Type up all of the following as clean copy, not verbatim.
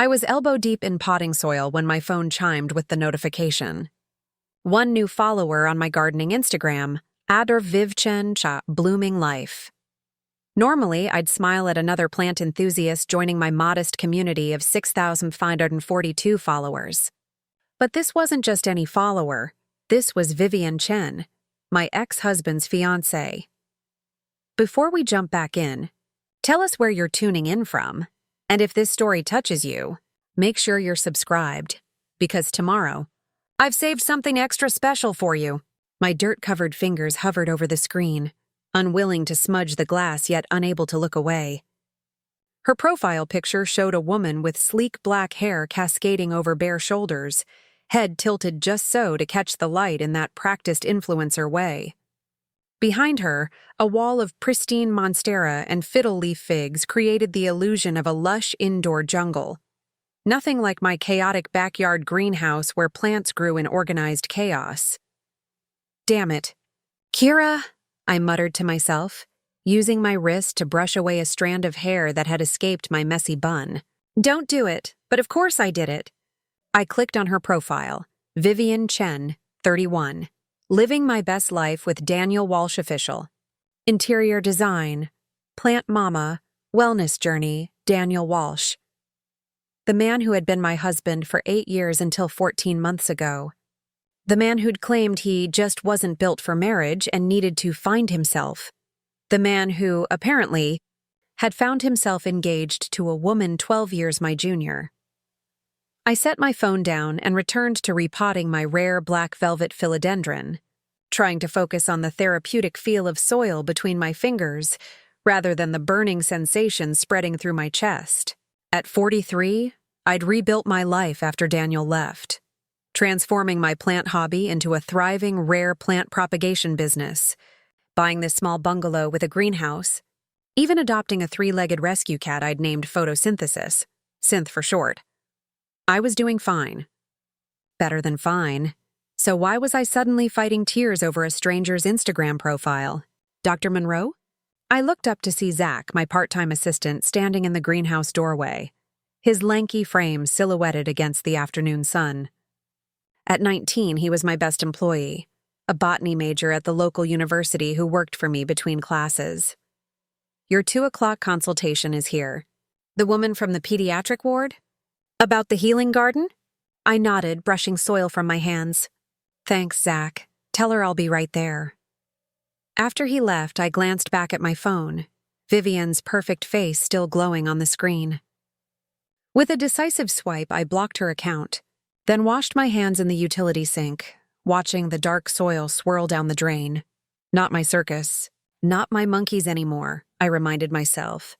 I was elbow-deep in potting soil when my phone chimed with the notification. One new follower on my gardening Instagram, Vivienne Chen, blooming life. Normally, I'd smile at another plant enthusiast joining my modest community of 6,542 followers. But this wasn't just any follower. This was Vivienne Chen, my ex-husband's fiancée. Before we jump back in, tell us where you're tuning in from, and if this story touches you, make sure you're subscribed, because tomorrow, I've saved something extra special for you. My dirt-covered fingers hovered over the screen, unwilling to smudge the glass yet unable to look away. Her profile picture showed a woman with sleek black hair cascading over bare shoulders, head tilted just so to catch the light in that practiced influencer way. Behind her, a wall of pristine monstera and fiddle leaf figs created the illusion of a lush indoor jungle. Nothing like my chaotic backyard greenhouse where plants grew in organized chaos. Damn it. Kira, I muttered to myself, using my wrist to brush away a strand of hair that had escaped my messy bun. Don't do it, but of course I did it. I clicked on her profile, Vivienne Chen, 31. Living my best life with Daniel Walsh Official. Interior design, plant mama, wellness journey, Daniel Walsh. The man who had been my husband for 8 years until 14 months ago. The man who'd claimed he just wasn't built for marriage and needed to find himself. The man who, apparently, had found himself engaged to a woman 12 years my junior. I set my phone down and returned to repotting my rare black velvet philodendron, trying to focus on the therapeutic feel of soil between my fingers rather than the burning sensation spreading through my chest. At 43, I'd rebuilt my life after Daniel left, transforming my plant hobby into a thriving rare plant propagation business, buying this small bungalow with a greenhouse, even adopting a 3-legged rescue cat I'd named Photosynthesis, Synth for short. I was doing fine. Better than fine. So why was I suddenly fighting tears over a stranger's Instagram profile? Dr. Monroe? I looked up to see Zach, my part-time assistant, standing in the greenhouse doorway, his lanky frame silhouetted against the afternoon sun. At 19, he was my best employee, a botany major at the local university who worked for me between classes. Your 2 o'clock consultation is here. The woman from the pediatric ward? About the healing garden? I nodded, brushing soil from my hands. Thanks, Zach. Tell her I'll be right there. After he left, I glanced back at my phone, Vivienne's perfect face still glowing on the screen. With a decisive swipe, I blocked her account, then washed my hands in the utility sink, watching the dark soil swirl down the drain. Not my circus. Not my monkeys anymore, I reminded myself.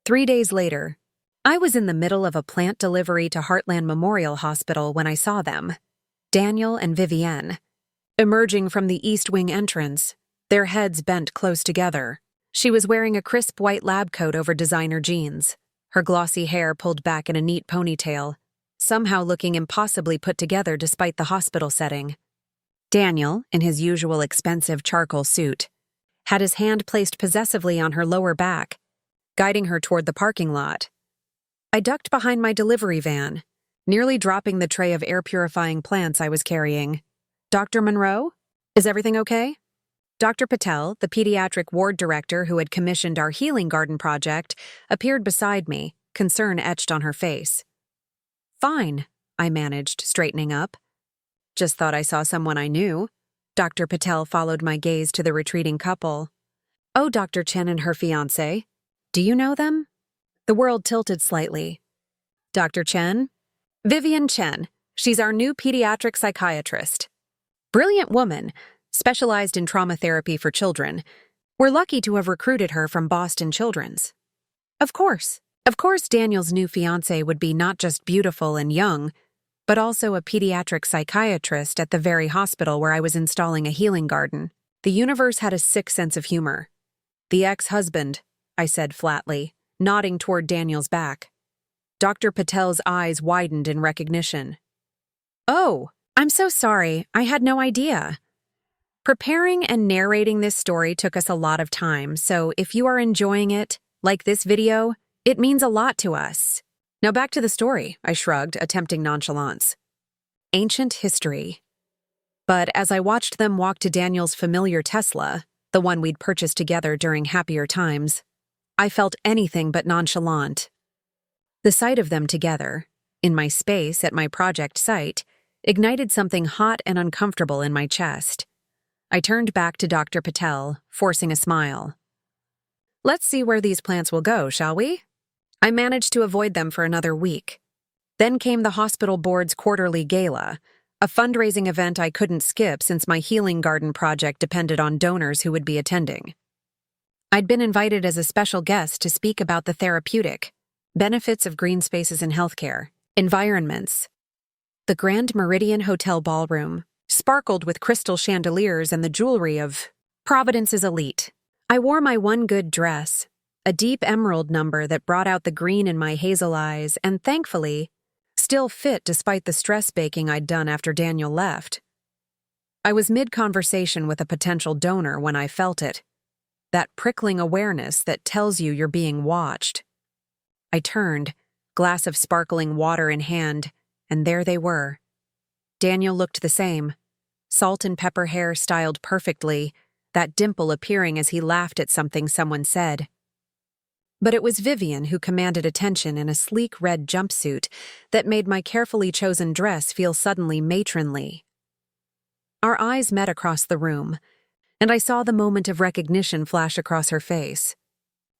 3 days later, I was in the middle of a plant delivery to Heartland Memorial Hospital when I saw them, Daniel and Vivienne, emerging from the East Wing entrance, their heads bent close together. She was wearing a crisp white lab coat over designer jeans, her glossy hair pulled back in a neat ponytail, somehow looking impossibly put together despite the hospital setting. Daniel, in his usual expensive charcoal suit, had his hand placed possessively on her lower back, guiding her toward the parking lot. I ducked behind my delivery van, nearly dropping the tray of air-purifying plants I was carrying. Dr. Monroe? Is everything okay? Dr. Patel, the pediatric ward director who had commissioned our healing garden project, appeared beside me, concern etched on her face. Fine, I managed, straightening up. Just thought I saw someone I knew. Dr. Patel followed my gaze to the retreating couple. Oh, Dr. Chen and her fiancé. Do you know them? The world tilted slightly. Dr. Chen? Vivienne Chen. She's our new pediatric psychiatrist. Brilliant woman, specialized in trauma therapy for children. We're lucky to have recruited her from Boston Children's. Of course Daniel's new fiancé would be not just beautiful and young, but also a pediatric psychiatrist at the very hospital where I was installing a healing garden. The universe had a sick sense of humor. The ex-husband, I said flatly, nodding toward Daniel's back. Dr. Patel's eyes widened in recognition. Oh, I'm so sorry. I had no idea. Preparing and narrating this story took us a lot of time, so if you are enjoying it, like this video, it means a lot to us. Now back to the story, I shrugged, attempting nonchalance. Ancient history. But as I watched them walk to Daniel's familiar Tesla, the one we'd purchased together during happier times, I felt anything but nonchalant. The sight of them together, in my space at my project site, ignited something hot and uncomfortable in my chest. I turned back to Dr. Patel, forcing a smile. Let's see where these plants will go, shall we? I managed to avoid them for another week. Then came the hospital board's quarterly gala, a fundraising event I couldn't skip since my healing garden project depended on donors who would be attending. I'd been invited as a special guest to speak about the therapeutic benefits of green spaces in healthcare, environments. The Grand Meridian Hotel ballroom sparkled with crystal chandeliers and the jewelry of Providence's elite. I wore my one good dress, a deep emerald number that brought out the green in my hazel eyes and, thankfully, still fit despite the stress baking I'd done after Daniel left. I was mid-conversation with a potential donor when I felt it, that prickling awareness that tells you you're being watched. I turned, glass of sparkling water in hand, and there they were. Daniel looked the same, salt and pepper hair styled perfectly, that dimple appearing as he laughed at something someone said. But it was Vivienne who commanded attention in a sleek red jumpsuit that made my carefully chosen dress feel suddenly matronly. Our eyes met across the room, and I saw the moment of recognition flash across her face.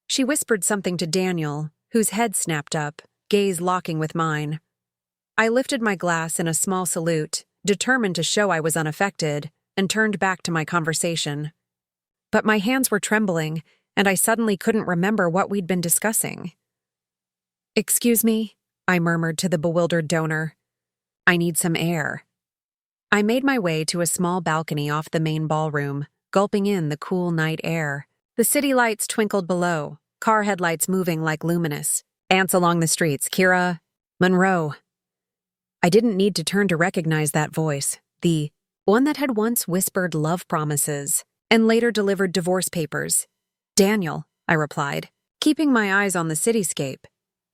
She whispered something to Daniel, whose head snapped up, gaze locking with mine. I lifted my glass in a small salute, determined to show I was unaffected, and turned back to my conversation. But my hands were trembling, and I suddenly couldn't remember what we'd been discussing. "Excuse me," I murmured to the bewildered donor. "I need some air." I made my way to a small balcony off the main ballroom, gulping in the cool night air. The city lights twinkled below, car headlights moving like luminous ants along the streets. Kira, Monroe. I didn't need to turn to recognize that voice, the one that had once whispered love promises and later delivered divorce papers. "Daniel," I replied, keeping my eyes on the cityscape.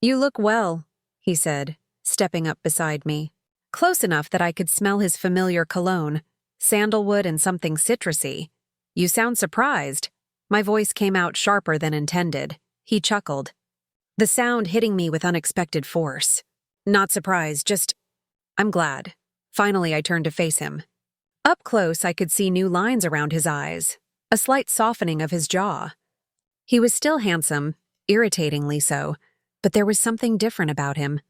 "You look well," he said, stepping up beside me, close enough that I could smell his familiar cologne, sandalwood and something citrusy. "You sound surprised." My voice came out sharper than intended. He chuckled, the sound hitting me with unexpected force. "Not surprised, just, I'm glad." Finally, I turned to face him. Up close, I could see new lines around his eyes, a slight softening of his jaw. He was still handsome, irritatingly so, but there was something different about him.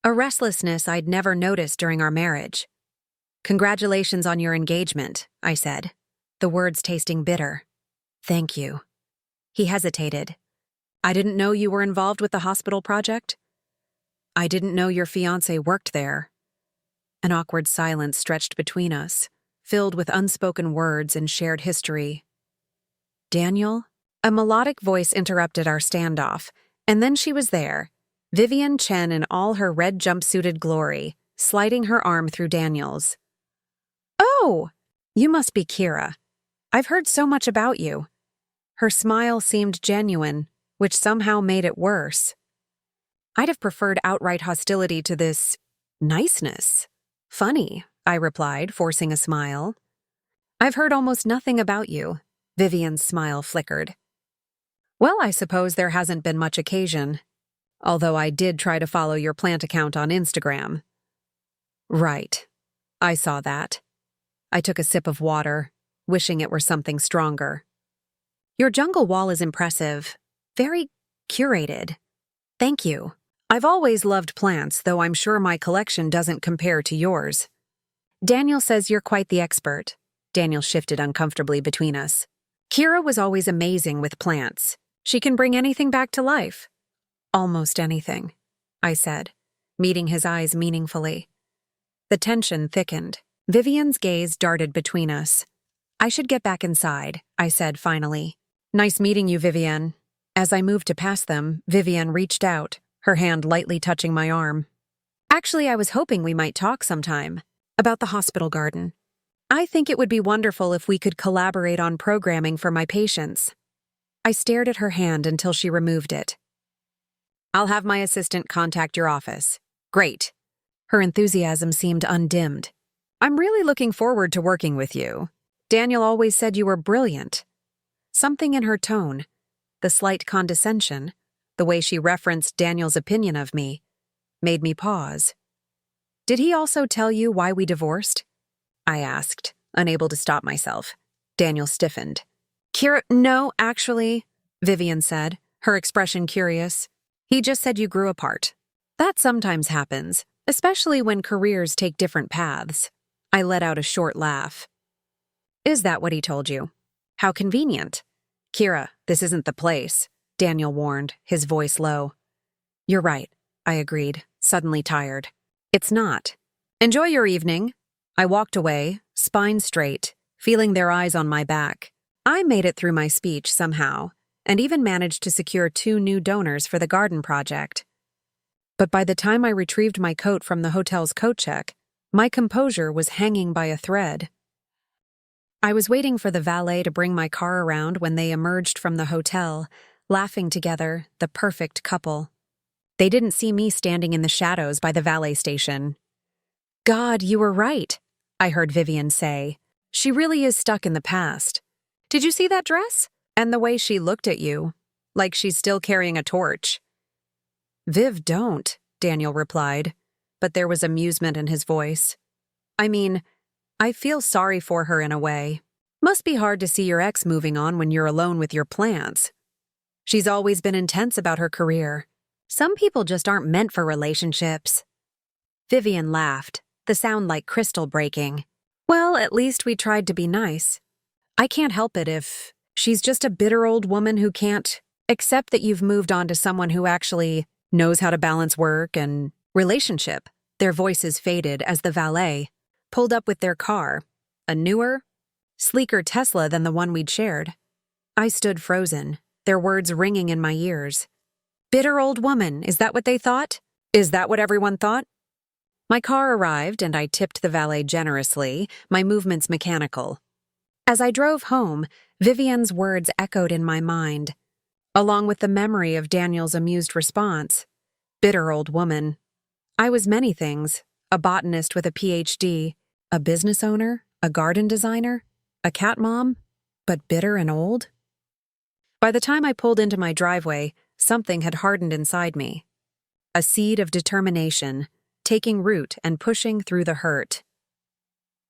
A restlessness I'd never noticed during our marriage. "Congratulations on your engagement," I said, the words tasting bitter. "Thank you." He hesitated. "I didn't know you were involved with the hospital project." "I didn't know your fiancé worked there." An awkward silence stretched between us, filled with unspoken words and shared history. "Daniel?" A melodic voice interrupted our standoff, and then she was there, Vivienne Chen in all her red jumpsuited glory, sliding her arm through Daniel's. "Oh, you must be Kira. I've heard so much about you." Her smile seemed genuine, which somehow made it worse. I'd have preferred outright hostility to this niceness. "Funny," I replied, forcing a smile. "I've heard almost nothing about you." Vivienne's smile flickered. "Well, I suppose there hasn't been much occasion. Although I did try to follow your plant account on Instagram." "Right. I saw that." I took a sip of water, wishing it were something stronger. "Your jungle wall is impressive. Very curated. Thank you. I've always loved plants, though I'm sure my collection doesn't compare to yours." "Daniel says you're quite the expert." Daniel shifted uncomfortably between us. "Kira was always amazing with plants. She can bring anything back to life." "Almost anything," I said, meeting his eyes meaningfully. The tension thickened. Vivienne's gaze darted between us. "I should get back inside," I said finally. "Nice meeting you, Vivienne." As I moved to pass them, Vivienne reached out, her hand lightly touching my arm. "Actually, I was hoping we might talk sometime about the hospital garden. I think it would be wonderful if we could collaborate on programming for my patients." I stared at her hand until she removed it. I'll have my assistant contact your office. Great. Her enthusiasm seemed undimmed. I'm really looking forward to working with you. Daniel always said you were brilliant. Something in her tone, the slight condescension, the way she referenced Daniel's opinion of me, made me pause. Did he also tell you why we divorced? I asked, unable to stop myself. Daniel stiffened. Kira, no, actually, Vivienne said, her expression curious. He just said you grew apart. That sometimes happens, especially when careers take different paths. I let out a short laugh. Is that what he told you? How convenient. Kira, this isn't the place, Daniel warned, his voice low. You're right, I agreed, suddenly tired. It's not. Enjoy your evening. I walked away, spine straight, feeling their eyes on my back. I made it through my speech somehow, and even managed to secure 2 new donors for the garden project. But by the time I retrieved my coat from the hotel's coat check, my composure was hanging by a thread. I was waiting for the valet to bring my car around when they emerged from the hotel, laughing together, the perfect couple. They didn't see me standing in the shadows by the valet station. God, you were right, I heard Vivienne say. She really is stuck in the past. Did you see that dress? And the way she looked at you, like she's still carrying a torch. Viv, don't, Daniel replied, but there was amusement in his voice. I mean, I feel sorry for her in a way. Must be hard to see your ex moving on when you're alone with your plants. She's always been intense about her career. Some people just aren't meant for relationships. Vivienne laughed, the sound like crystal breaking. Well, at least we tried to be nice. I can't help it if she's just a bitter old woman who can't accept that you've moved on to someone who actually knows how to balance work and relationship. Their voices faded as the valet pulled up with their car, a newer, sleeker Tesla than the one we'd shared. I stood frozen, their words ringing in my ears. Bitter old woman, is that what they thought? Is that what everyone thought? My car arrived and I tipped the valet generously, my movements mechanical. As I drove home, Vivienne's words echoed in my mind, along with the memory of Daniel's amused response. Bitter old woman. I was many things, a botanist with a PhD, a business owner, a garden designer, a cat mom, but bitter and old? By the time I pulled into my driveway, something had hardened inside me. A seed of determination, taking root and pushing through the hurt.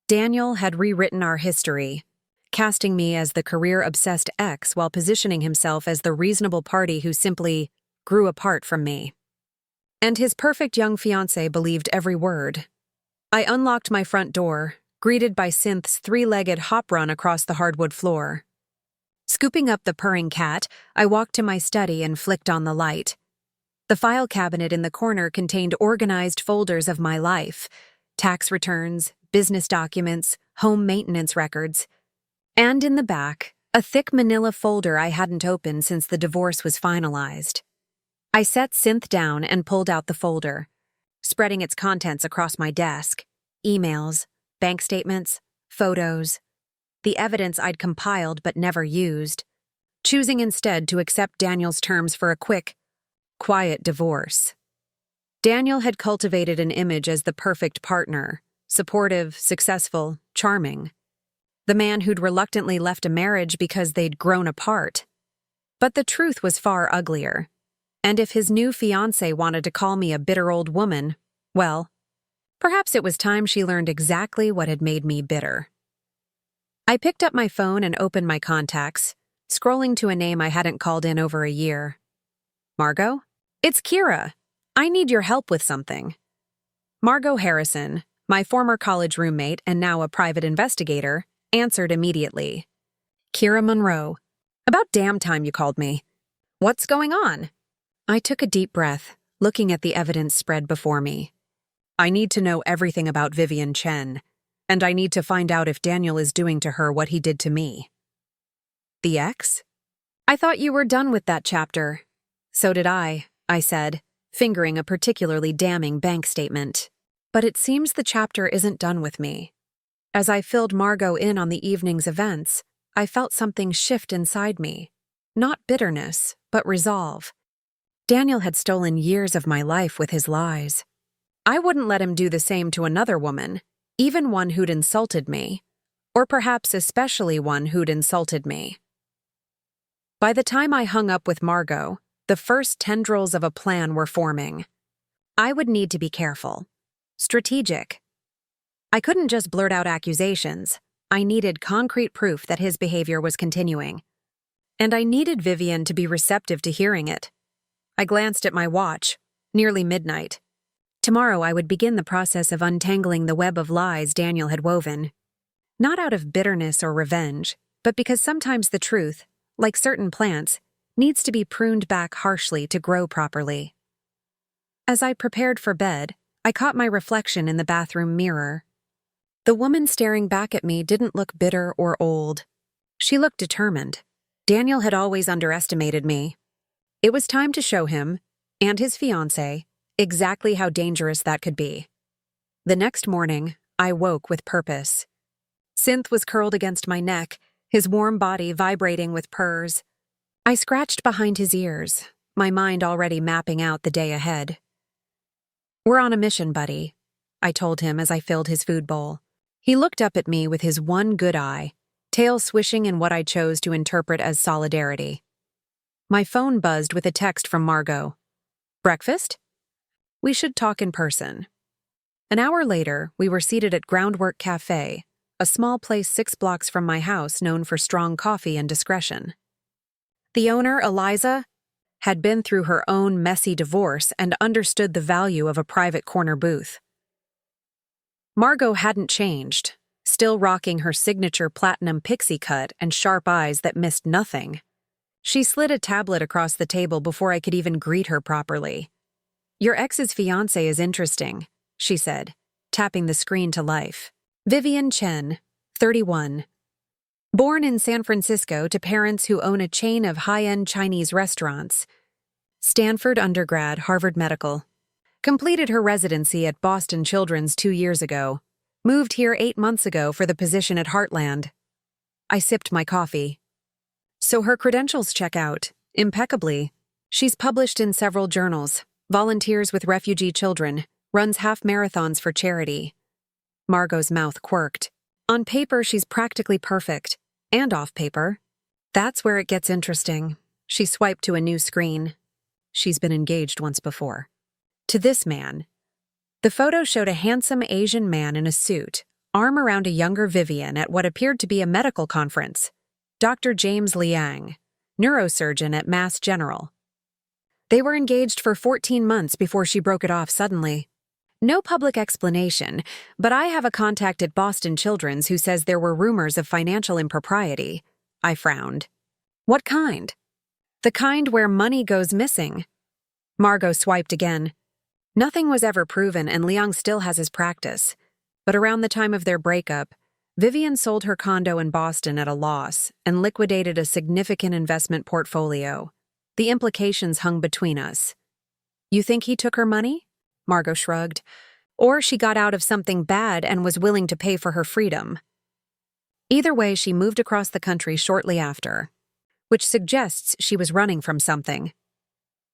Daniel had rewritten our history, casting me as the career-obsessed ex while positioning himself as the reasonable party who simply grew apart from me. And his perfect young fiancée believed every word. I unlocked my front door, greeted by Synth's 3-legged hop run across the hardwood floor. Scooping up the purring cat, I walked to my study and flicked on the light. The file cabinet in the corner contained organized folders of my life, tax returns, business documents, home maintenance records. And in the back, a thick manila folder I hadn't opened since the divorce was finalized. I set Synth down and pulled out the folder, spreading its contents across my desk. Emails, bank statements, photos, the evidence I'd compiled but never used, choosing instead to accept Daniel's terms for a quick, quiet divorce. Daniel had cultivated an image as the perfect partner, supportive, successful, charming. The man who'd reluctantly left a marriage because they'd grown apart. But the truth was far uglier. And if his new fiancée wanted to call me a bitter old woman, well, perhaps it was time she learned exactly what had made me bitter. I picked up my phone and opened my contacts, scrolling to a name I hadn't called in over a year. Margot? It's Kira. I need your help with something. Margot Harrison, my former college roommate and now a private investigator, answered immediately. Kira Monroe. About damn time you called me. What's going on? I took a deep breath, looking at the evidence spread before me. I need to know everything about Vivienne Chen, and I need to find out if Daniel is doing to her what he did to me. The ex? I thought you were done with that chapter. So did I said, fingering a particularly damning bank statement. But it seems the chapter isn't done with me. As I filled Margot in on the evening's events, I felt something shift inside me. Not bitterness, but resolve. Daniel had stolen years of my life with his lies. I wouldn't let him do the same to another woman, even one who'd insulted me, or perhaps especially one who'd insulted me. By the time I hung up with Margot, the first tendrils of a plan were forming. I would need to be careful, strategic. I couldn't just blurt out accusations. I needed concrete proof that his behavior was continuing. And I needed Vivienne to be receptive to hearing it. I glanced at my watch, nearly midnight. Tomorrow I would begin the process of untangling the web of lies Daniel had woven. Not out of bitterness or revenge, but because sometimes the truth, like certain plants, needs to be pruned back harshly to grow properly. As I prepared for bed, I caught my reflection in the bathroom mirror. The woman staring back at me didn't look bitter or old. She looked determined. Daniel had always underestimated me. It was time to show him, and his fiancée, exactly how dangerous that could be. The next morning, I woke with purpose. Synth was curled against my neck, his warm body vibrating with purrs. I scratched behind his ears, my mind already mapping out the day ahead. "We're on a mission, buddy," I told him as I filled his food bowl. He looked up at me with his one good eye, tail swishing in what I chose to interpret as solidarity. My phone buzzed with a text from Margot. "Breakfast? We should talk in person." An hour later, we were seated at Groundwork Cafe, a small place 6 blocks from my house known for strong coffee and discretion. The owner, Eliza, had been through her own messy divorce and understood the value of a private corner booth. Margot hadn't changed, still rocking her signature platinum pixie cut and sharp eyes that missed nothing. She slid a tablet across the table before I could even greet her properly. "Your ex's fiancé is interesting," she said, tapping the screen to life. Vivienne Chen, 31. Born in San Francisco to parents who own a chain of high-end Chinese restaurants. Stanford undergrad, Harvard Medical. Completed her residency at Boston Children's 2 years ago. Moved here 8 months ago for the position at Heartland. I sipped my coffee. So her credentials check out, impeccably. She's published in several journals, volunteers with refugee children, runs half marathons for charity. Margot's mouth quirked. On paper, she's practically perfect. And off paper. That's where it gets interesting. She swiped to a new screen. She's been engaged once before. To this man. The photo showed a handsome Asian man in a suit, arm around a younger Vivienne at what appeared to be a medical conference. Dr. James Liang, neurosurgeon at Mass General. They were engaged for 14 months before she broke it off suddenly. No public explanation, but I have a contact at Boston Children's who says there were rumors of financial impropriety. I frowned. What kind? The kind where money goes missing. Margot swiped again. Nothing was ever proven and Liang still has his practice. But around the time of their breakup, Vivienne sold her condo in Boston at a loss and liquidated a significant investment portfolio. The implications hung between us. You think he took her money? Margot shrugged. Or she got out of something bad and was willing to pay for her freedom. Either way, she moved across the country shortly after, which suggests she was running from something.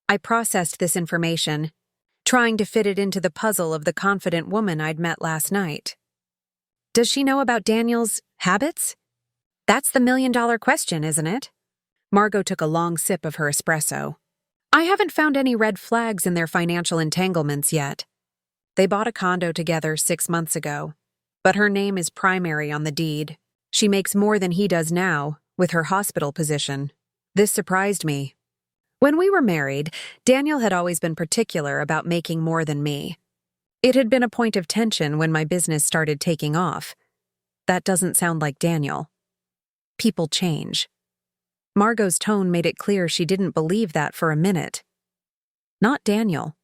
I processed this information, trying to fit it into the puzzle of the confident woman I'd met last night. Does she know about Daniel's habits? That's the million-dollar question, isn't it? Margot took a long sip of her espresso. I haven't found any red flags in their financial entanglements yet. They bought a condo together 6 months ago, but her name is primary on the deed. She makes more than he does now, with her hospital position. This surprised me. When we were married, Daniel had always been particular about making more than me. It had been a point of tension when my business started taking off. That doesn't sound like Daniel. People change. Margot's tone made it clear she didn't believe that for a minute. Not Daniel,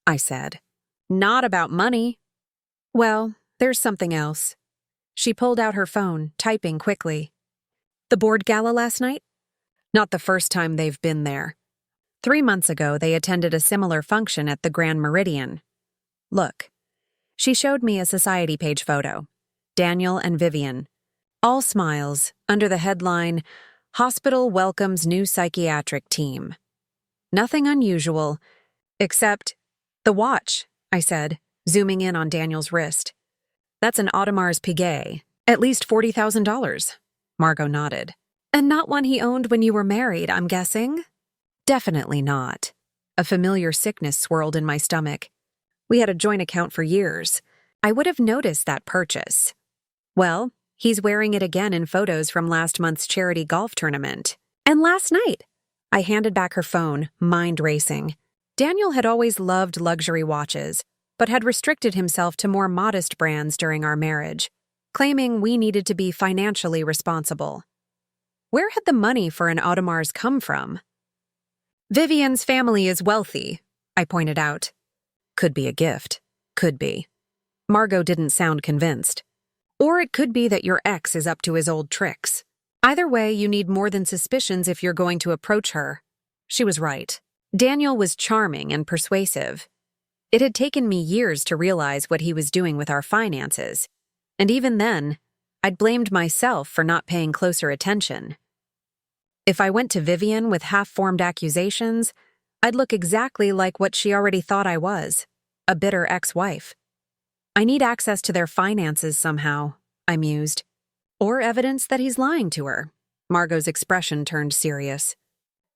I said. Not about money. Well, there's something else. She pulled out her phone, typing quickly. The board gala last night? Not the first time they've been there. 3 months ago, they attended a similar function at the Grand Meridian. Look. She showed me a society page photo. Daniel and Vivienne. All smiles, under the headline, Hospital welcomes new psychiatric team. Nothing unusual. Except the watch, I said, zooming in on Daniel's wrist. That's an Audemars Piguet. At least $40,000. Margot nodded. And not one he owned when you were married, I'm guessing? Definitely not. A familiar sickness swirled in my stomach. We had a joint account for years. I would have noticed that purchase. Well, he's wearing it again in photos from last month's charity golf tournament. And last night. I handed back her phone, mind racing. Daniel had always loved luxury watches, but had restricted himself to more modest brands during our marriage, claiming we needed to be financially responsible. Where had the money for an Audemars come from? Vivienne's family is wealthy, I pointed out. Could be a gift. Could be. Margot didn't sound convinced. Or it could be that your ex is up to his old tricks. Either way, you need more than suspicions if you're going to approach her. She was right. Daniel was charming and persuasive. It had taken me years to realize what he was doing with our finances. And even then, I'd blamed myself for not paying closer attention. If I went to Vivienne with half-formed accusations, I'd look exactly like what she already thought I was, a bitter ex-wife. I need access to their finances somehow, I mused. Or evidence that he's lying to her. Margot's expression turned serious.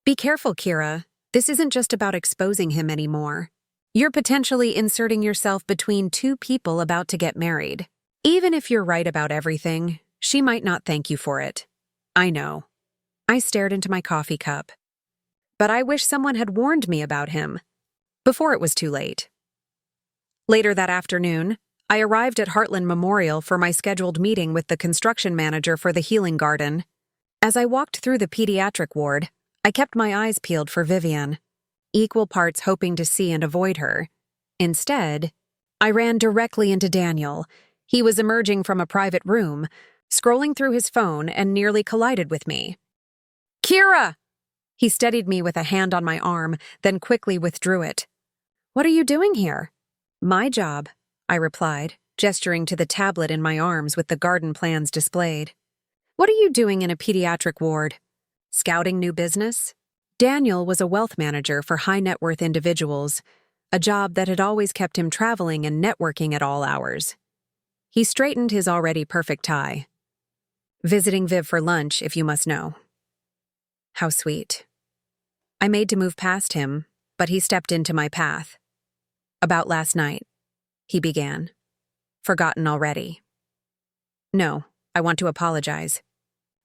Be careful, Kira. This isn't just about exposing him anymore. You're potentially inserting yourself between two people about to get married. Even if you're right about everything, she might not thank you for it. I know. I stared into my coffee cup. But I wish someone had warned me about him. Before it was too late. Later that afternoon, I arrived at Heartland Memorial for my scheduled meeting with the construction manager for the healing garden. As I walked through the pediatric ward, I kept my eyes peeled for Vivienne, equal parts hoping to see and avoid her. Instead, I ran directly into Daniel. He was emerging from a private room, scrolling through his phone, and nearly collided with me. Kira! He steadied me with a hand on my arm, then quickly withdrew it. What are you doing here? My job, I replied, gesturing to the tablet in my arms with the garden plans displayed. What are you doing in a pediatric ward? Scouting new business? Daniel was a wealth manager for high-net-worth individuals, a job that had always kept him traveling and networking at all hours. He straightened his already perfect tie. Visiting Viv for lunch, if you must know. How sweet. I made to move past him, but he stepped into my path. About last night, he began. Forgotten already. No, I want to apologize.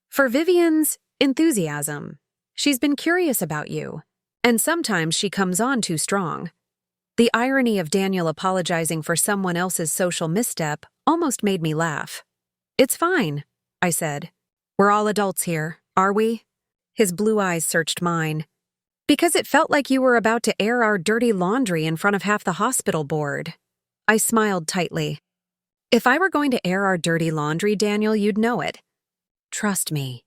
For Vivienne's enthusiasm. She's been curious about you, and sometimes she comes on too strong. The irony of Daniel apologizing for someone else's social misstep almost made me laugh. It's fine, I said. We're all adults here, are we? His blue eyes searched mine. Because it felt like you were about to air our dirty laundry in front of half the hospital board. I smiled tightly. If I were going to air our dirty laundry, Daniel, you'd know it. Trust me.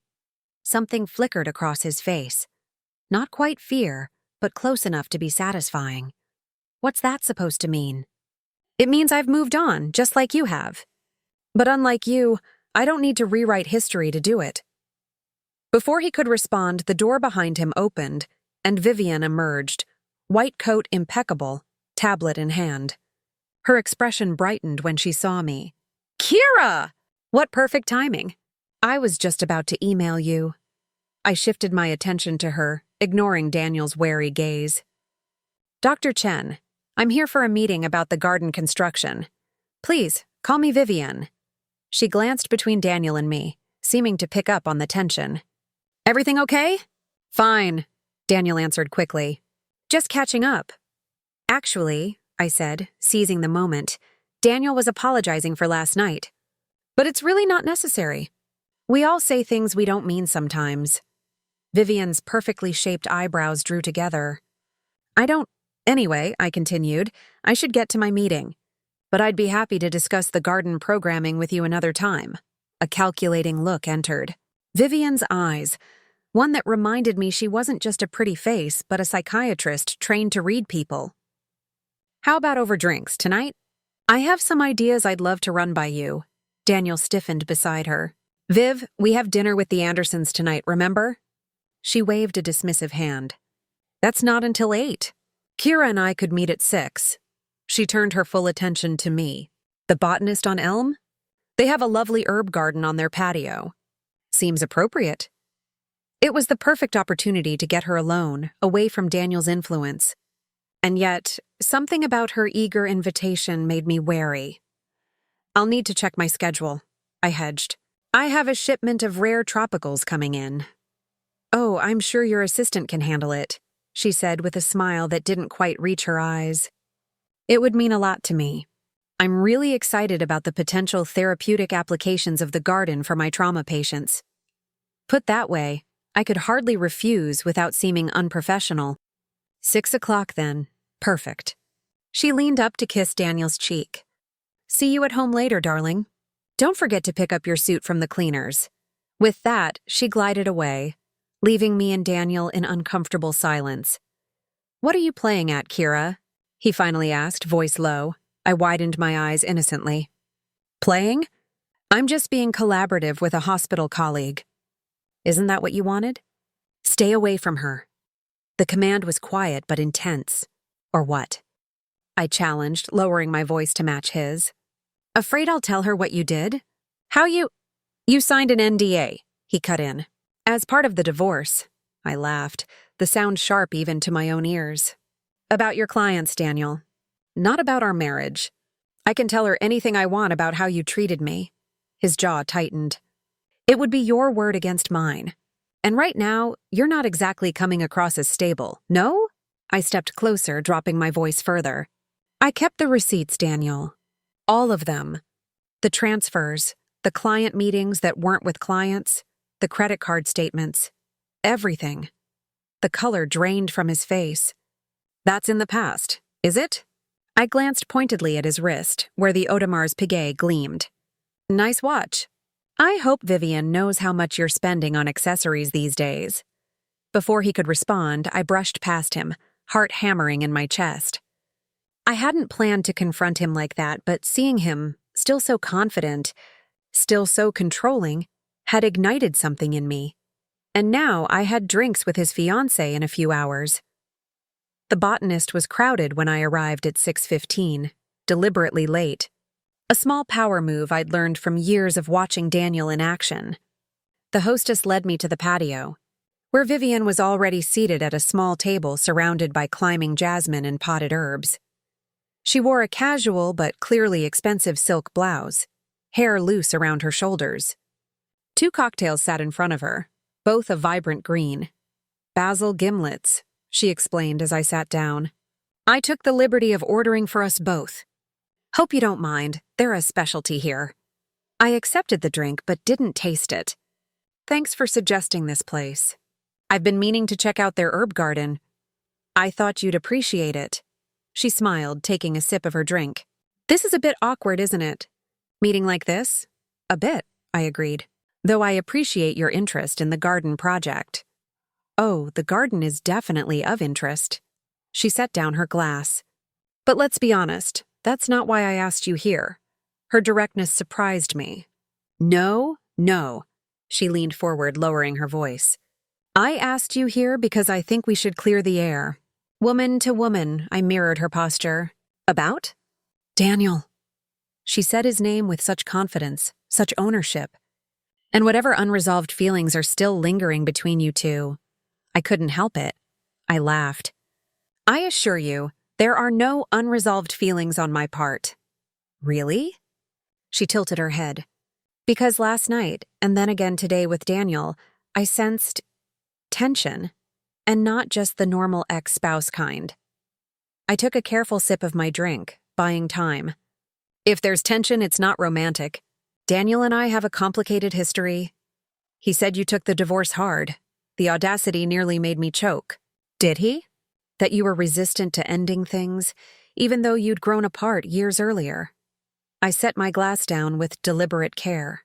Something flickered across his face. Not quite fear, but close enough to be satisfying. What's that supposed to mean? It means I've moved on, just like you have. But unlike you, I don't need to rewrite history to do it. Before he could respond, the door behind him opened, and Vivienne emerged, white coat impeccable, tablet in hand. Her expression brightened when she saw me. Kira! What perfect timing. I was just about to email you. I shifted my attention to her, ignoring Daniel's wary gaze. Dr. Chen, I'm here for a meeting about the garden construction. Please, call me Vivienne. She glanced between Daniel and me, seeming to pick up on the tension. Everything okay? Fine, Daniel answered quickly. Just catching up. Actually, I said, seizing the moment, Daniel was apologizing for last night. But it's really not necessary. We all say things we don't mean sometimes. Vivienne's perfectly shaped eyebrows drew together. Anyway, I continued, I should get to my meeting. But I'd be happy to discuss the garden programming with you another time. A calculating look entered. Vivienne's eyes, one that reminded me she wasn't just a pretty face, but a psychiatrist trained to read people. How about over drinks tonight? I have some ideas I'd love to run by you. Daniel stiffened beside her. Viv, we have dinner with the Andersons tonight, remember? She waved a dismissive hand. That's not until 8. Kira and I could meet at 6. She turned her full attention to me. The botanist on Elm? They have a lovely herb garden on their patio. Seems appropriate. It was the perfect opportunity to get her alone, away from Daniel's influence. And yet, something about her eager invitation made me wary. I'll need to check my schedule, I hedged. I have a shipment of rare tropicals coming in. Oh, I'm sure your assistant can handle it, she said with a smile that didn't quite reach her eyes. It would mean a lot to me. I'm really excited about the potential therapeutic applications of the garden for my trauma patients. Put that way, I could hardly refuse without seeming unprofessional. 6 o'clock then. Perfect. She leaned up to kiss Daniel's cheek. See you at home later, darling. Don't forget to pick up your suit from the cleaners. With that, she glided away, leaving me and Daniel in uncomfortable silence. What are you playing at, Kira? He finally asked, voice low. I widened my eyes innocently. Playing? I'm just being collaborative with a hospital colleague. Isn't that what you wanted? Stay away from her. The command was quiet but intense. Or what? I challenged, lowering my voice to match his. Afraid I'll tell her what you did? You signed an NDA, he cut in. As part of the divorce, I laughed, the sound sharp even to my own ears. About your clients, Daniel. Not about our marriage. I can tell her anything I want about how you treated me. His jaw tightened. It would be your word against mine. And right now, you're not exactly coming across as stable, no? I stepped closer, dropping my voice further. I kept the receipts, Daniel. All of them. The transfers, the client meetings that weren't with clients, the credit card statements. Everything. The color drained from his face. That's in the past, is it? I glanced pointedly at his wrist, where the Audemars Piguet gleamed. Nice watch. I hope Vivienne knows how much you're spending on accessories these days. Before he could respond, I brushed past him, heart hammering in my chest. I hadn't planned to confront him like that, but seeing him, still so confident, still so controlling, had ignited something in me. And now I had drinks with his fiancée in a few hours. The botanist was crowded when I arrived at 6:15, deliberately late. A small power move I'd learned from years of watching Daniel in action. The hostess led me to the patio, where Vivienne was already seated at a small table surrounded by climbing jasmine and potted herbs. She wore a casual but clearly expensive silk blouse, hair loose around her shoulders. 2 cocktails sat in front of her, both a vibrant green. Basil gimlets, she explained as I sat down. I took the liberty of ordering for us both. Hope you don't mind, they're a specialty here. I accepted the drink but didn't taste it. Thanks for suggesting this place. I've been meaning to check out their herb garden. I thought you'd appreciate it. She smiled, taking a sip of her drink. This is a bit awkward, isn't it? Meeting like this? A bit, I agreed. Though I appreciate your interest in the garden project. Oh, the garden is definitely of interest. She set down her glass. But let's be honest, that's not why I asked you here. Her directness surprised me. No. She leaned forward, lowering her voice. I asked you here because I think we should clear the air. Woman to woman, I mirrored her posture. About? Daniel. She said his name with such confidence, such ownership. And whatever unresolved feelings are still lingering between you two, I couldn't help it. I laughed. I assure you, there are no unresolved feelings on my part. Really? She tilted her head. Because last night, and then again today with Daniel, I sensed tension, and not just the normal ex-spouse kind. I took a careful sip of my drink, buying time. If there's tension, it's not romantic. Daniel and I have a complicated history. He said you took the divorce hard. The audacity nearly made me choke. Did he? That you were resistant to ending things, even though you'd grown apart years earlier. I set my glass down with deliberate care.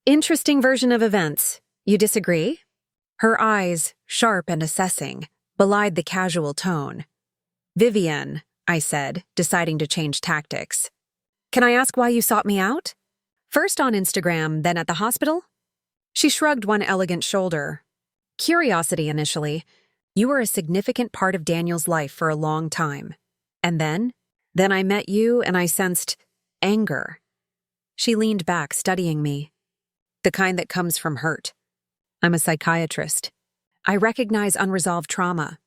Interesting version of events. You disagree? Her eyes, sharp and assessing, belied the casual tone. Vivienne, I said, deciding to change tactics. Can I ask why you sought me out? First on Instagram, then at the hospital? She shrugged one elegant shoulder. Curiosity initially, You were a significant part of Daniel's life for a long time. And then I met you and I sensed anger. She leaned back, studying me. The kind that comes from hurt. I'm a psychiatrist. I recognize unresolved trauma.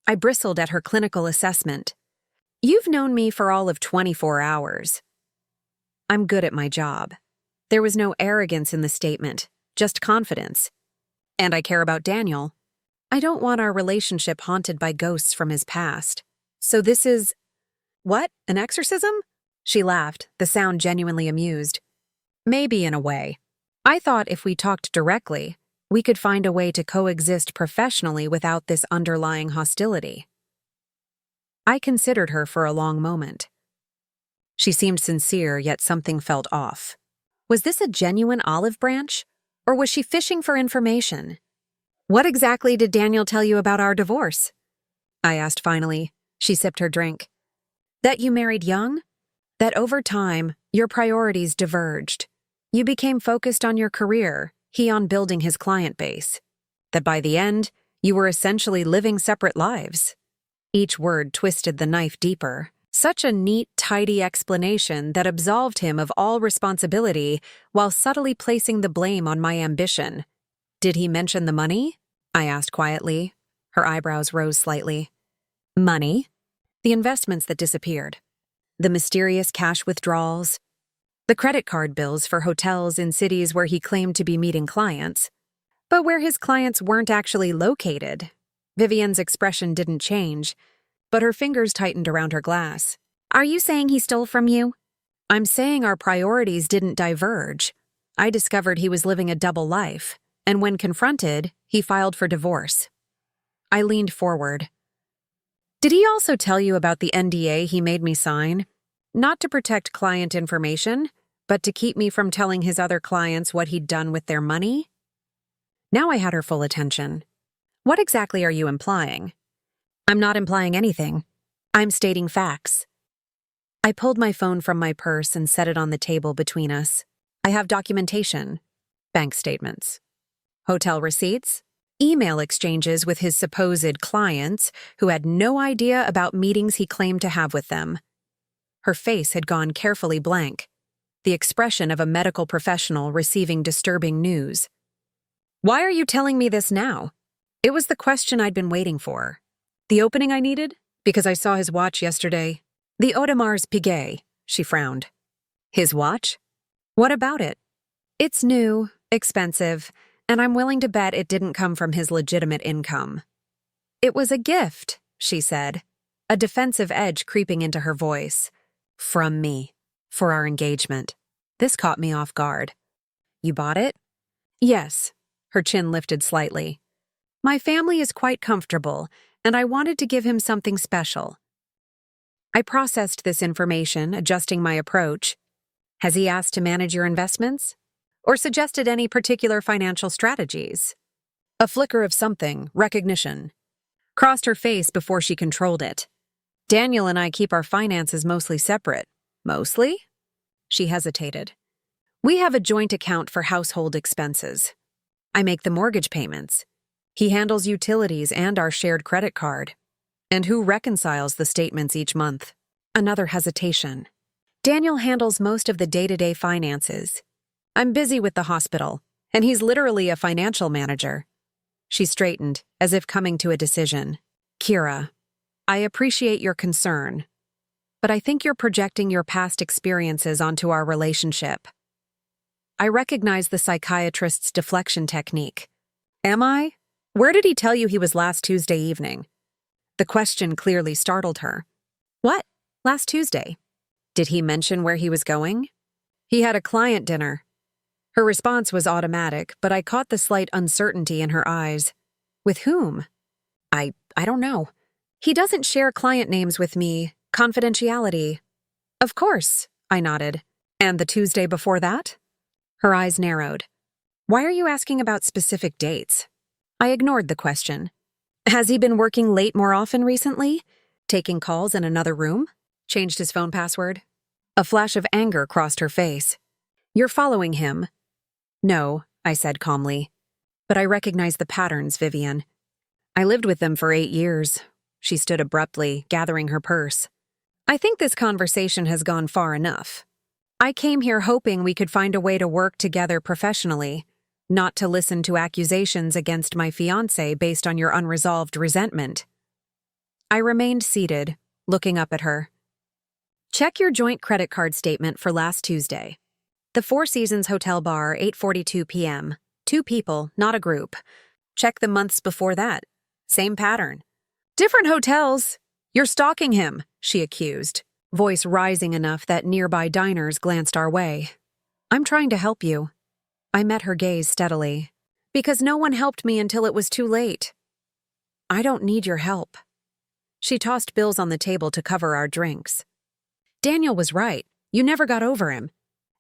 I bristled at her clinical assessment. You've known me for all of 24 hours. I'm good at my job. There was no arrogance in the statement, just confidence. And I care about Daniel. I don't want our relationship haunted by ghosts from his past. So this is… What? An exorcism? She laughed, the sound genuinely amused. Maybe in a way. I thought if we talked directly, we could find a way to coexist professionally without this underlying hostility. I considered her for a long moment. She seemed sincere, yet something felt off. Was this a genuine olive branch? Or was she fishing for information? What exactly did Daniel tell you about our divorce? I asked finally. She sipped her drink. That you married young? That over time, your priorities diverged. You became focused on your career, he on building his client base. That by the end, you were essentially living separate lives. Each word twisted the knife deeper. Such a neat, tidy explanation that absolved him of all responsibility while subtly placing the blame on my ambition. Did he mention the money? I asked quietly. Her eyebrows rose slightly. Money? The investments that disappeared. The mysterious cash withdrawals. The credit card bills for hotels in cities where he claimed to be meeting clients, but where his clients weren't actually located. Vivienne's expression didn't change, but her fingers tightened around her glass. Are you saying he stole from you? I'm saying our priorities didn't diverge. I discovered he was living a double life, and when confronted, he filed for divorce. I leaned forward. Did he also tell you about the NDA he made me sign? Not to protect client information, but to keep me from telling his other clients what he'd done with their money? Now I had her full attention. What exactly are you implying? I'm not implying anything. I'm stating facts. I pulled my phone from my purse and set it on the table between us. I have documentation, bank statements, hotel receipts, email exchanges with his supposed clients who had no idea about meetings he claimed to have with them. Her face had gone carefully blank, the expression of a medical professional receiving disturbing news. Why are you telling me this now? It was the question I'd been waiting for. The opening I needed? Because I saw his watch yesterday. The Audemars Piguet, she frowned. His watch? What about it? It's new, expensive, and I'm willing to bet it didn't come from his legitimate income. It was a gift, she said, a defensive edge creeping into her voice. From me, for our engagement. This caught me off guard. You bought it? Yes, her chin lifted slightly. My family is quite comfortable, and I wanted to give him something special. I processed this information, adjusting my approach. Has he asked to manage your investments? Or suggested any particular financial strategies? A flicker of something, recognition, crossed her face before she controlled it. Daniel and I keep our finances mostly separate. Mostly? She hesitated. We have a joint account for household expenses. I make the mortgage payments. He handles utilities and our shared credit card. And who reconciles the statements each month? Another hesitation. Daniel handles most of the day-to-day finances. I'm busy with the hospital, and he's literally a financial manager. She straightened, as if coming to a decision. Kira, I appreciate your concern, but I think you're projecting your past experiences onto our relationship. I recognize the psychiatrist's deflection technique. Am I? Where did he tell you he was last Tuesday evening? The question clearly startled her. What? Last Tuesday? Did he mention where he was going? He had a client dinner. Her response was automatic, but I caught the slight uncertainty in her eyes. With whom? I don't know. He doesn't share client names with me. Confidentiality. Of course, I nodded. And the Tuesday before that? Her eyes narrowed. Why are you asking about specific dates? I ignored the question. Has he been working late more often recently? Taking calls in another room? Changed his phone password? A flash of anger crossed her face. You're following him. No, I said calmly. But I recognize the patterns, Vivienne. I lived with them for 8 years. She stood abruptly, gathering her purse. I think this conversation has gone far enough. I came here hoping we could find a way to work together professionally, not to listen to accusations against my fiancé based on your unresolved resentment. I remained seated, looking up at her. Check your joint credit card statement for last Tuesday. The Four Seasons Hotel Bar, 8:42 p.m. 2 people, not a group. Check the months before that. Same pattern. Different hotels. You're stalking him, she accused, voice rising enough that nearby diners glanced our way. I'm trying to help you. I met her gaze steadily. Because no one helped me until it was too late. I don't need your help. She tossed bills on the table to cover our drinks. Daniel was right. You never got over him.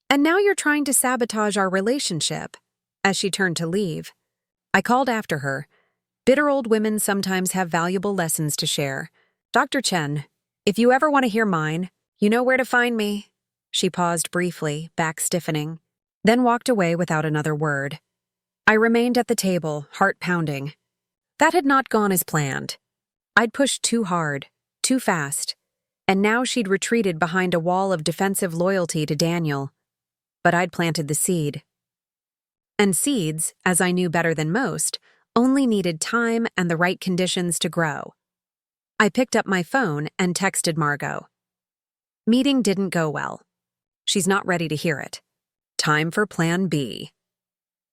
And now you're trying to sabotage our relationship. As she turned to leave, I called after her. Bitter old women sometimes have valuable lessons to share. Dr. Chen, if you ever want to hear mine, you know where to find me. She paused briefly, back stiffening, then walked away without another word. I remained at the table, heart pounding. That had not gone as planned. I'd pushed too hard, too fast, and now she'd retreated behind a wall of defensive loyalty to Daniel. But I'd planted the seed. And seeds, as I knew better than most, only needed time and the right conditions to grow. I picked up my phone and texted Margot. Meeting didn't go well. She's not ready to hear it. Time for Plan B.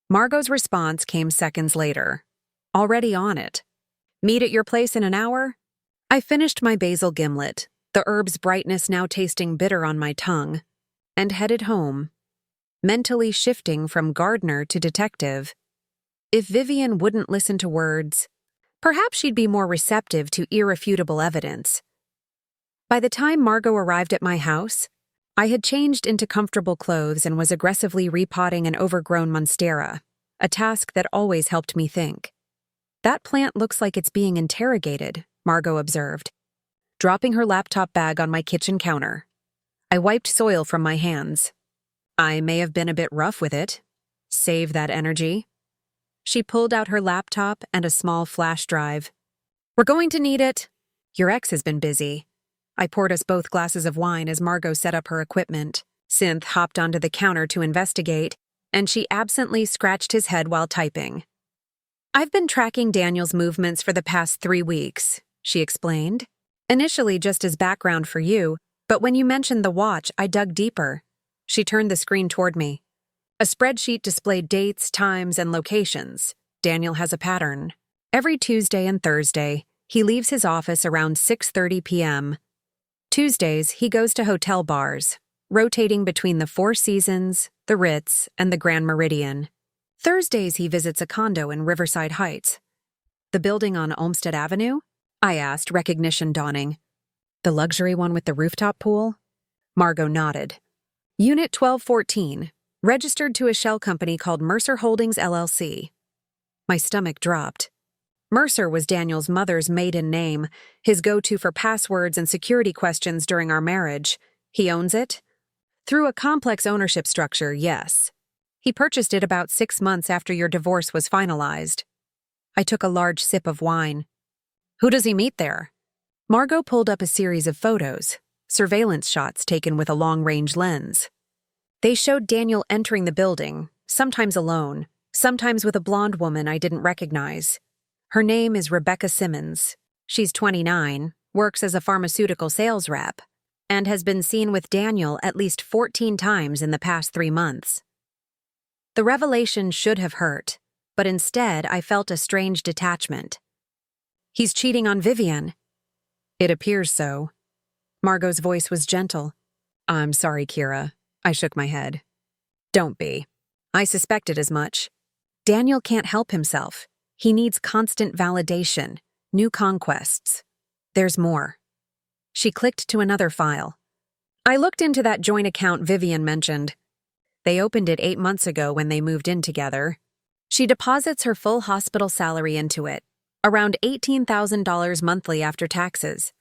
Margot's response came seconds later. Already on it. Meet at your place in an hour? I finished my basil gimlet, the herb's brightness now tasting bitter on my tongue, and headed home, mentally shifting from gardener to detective. If Vivienne wouldn't listen to words, perhaps she'd be more receptive to irrefutable evidence. By the time Margot arrived at my house, I had changed into comfortable clothes and was aggressively repotting an overgrown monstera, a task that always helped me think. That plant looks like it's being interrogated, Margot observed, dropping her laptop bag on my kitchen counter. I wiped soil from my hands. I may have been a bit rough with it. Save that energy. She pulled out her laptop and a small flash drive. We're going to need it. Your ex has been busy. I poured us both glasses of wine as Margot set up her equipment. Synth hopped onto the counter to investigate, and she absently scratched his head while typing. I've been tracking Daniel's movements for the past 3 weeks, she explained. Initially just as background for you, but when you mentioned the watch, I dug deeper. She turned the screen toward me. A spreadsheet displayed dates, times, and locations. Daniel has a pattern. Every Tuesday and Thursday, he leaves his office around 6:30 p.m. Tuesdays, he goes to hotel bars, rotating between the Four Seasons, the Ritz, and the Grand Meridian. Thursdays, he visits a condo in Riverside Heights. The building on Olmsted Avenue? I asked, recognition dawning. The luxury one with the rooftop pool? Margot nodded. Unit 1214, registered to a shell company called Mercer Holdings, LLC. My stomach dropped. Mercer was Daniel's mother's maiden name, his go-to for passwords and security questions during our marriage. He owns it? Through a complex ownership structure, yes. He purchased it about 6 months after your divorce was finalized. I took a large sip of wine. Who does he meet there? Margot pulled up a series of photos, surveillance shots taken with a long-range lens. They showed Daniel entering the building, sometimes alone, sometimes with a blonde woman I didn't recognize. Her name is Rebecca Simmons. She's 29, works as a pharmaceutical sales rep, and has been seen with Daniel at least 14 times in the past 3 months. The revelation should have hurt, but instead I felt a strange detachment. He's cheating on Vivienne. It appears so. Margot's voice was gentle. I'm sorry, Kira. I shook my head. Don't be. I suspected as much. Daniel can't help himself. He needs constant validation, new conquests. There's more. She clicked to another file. I looked into that joint account Vivienne mentioned. They opened it 8 months ago when they moved in together. She deposits her full hospital salary into it, around $18,000 monthly after taxes.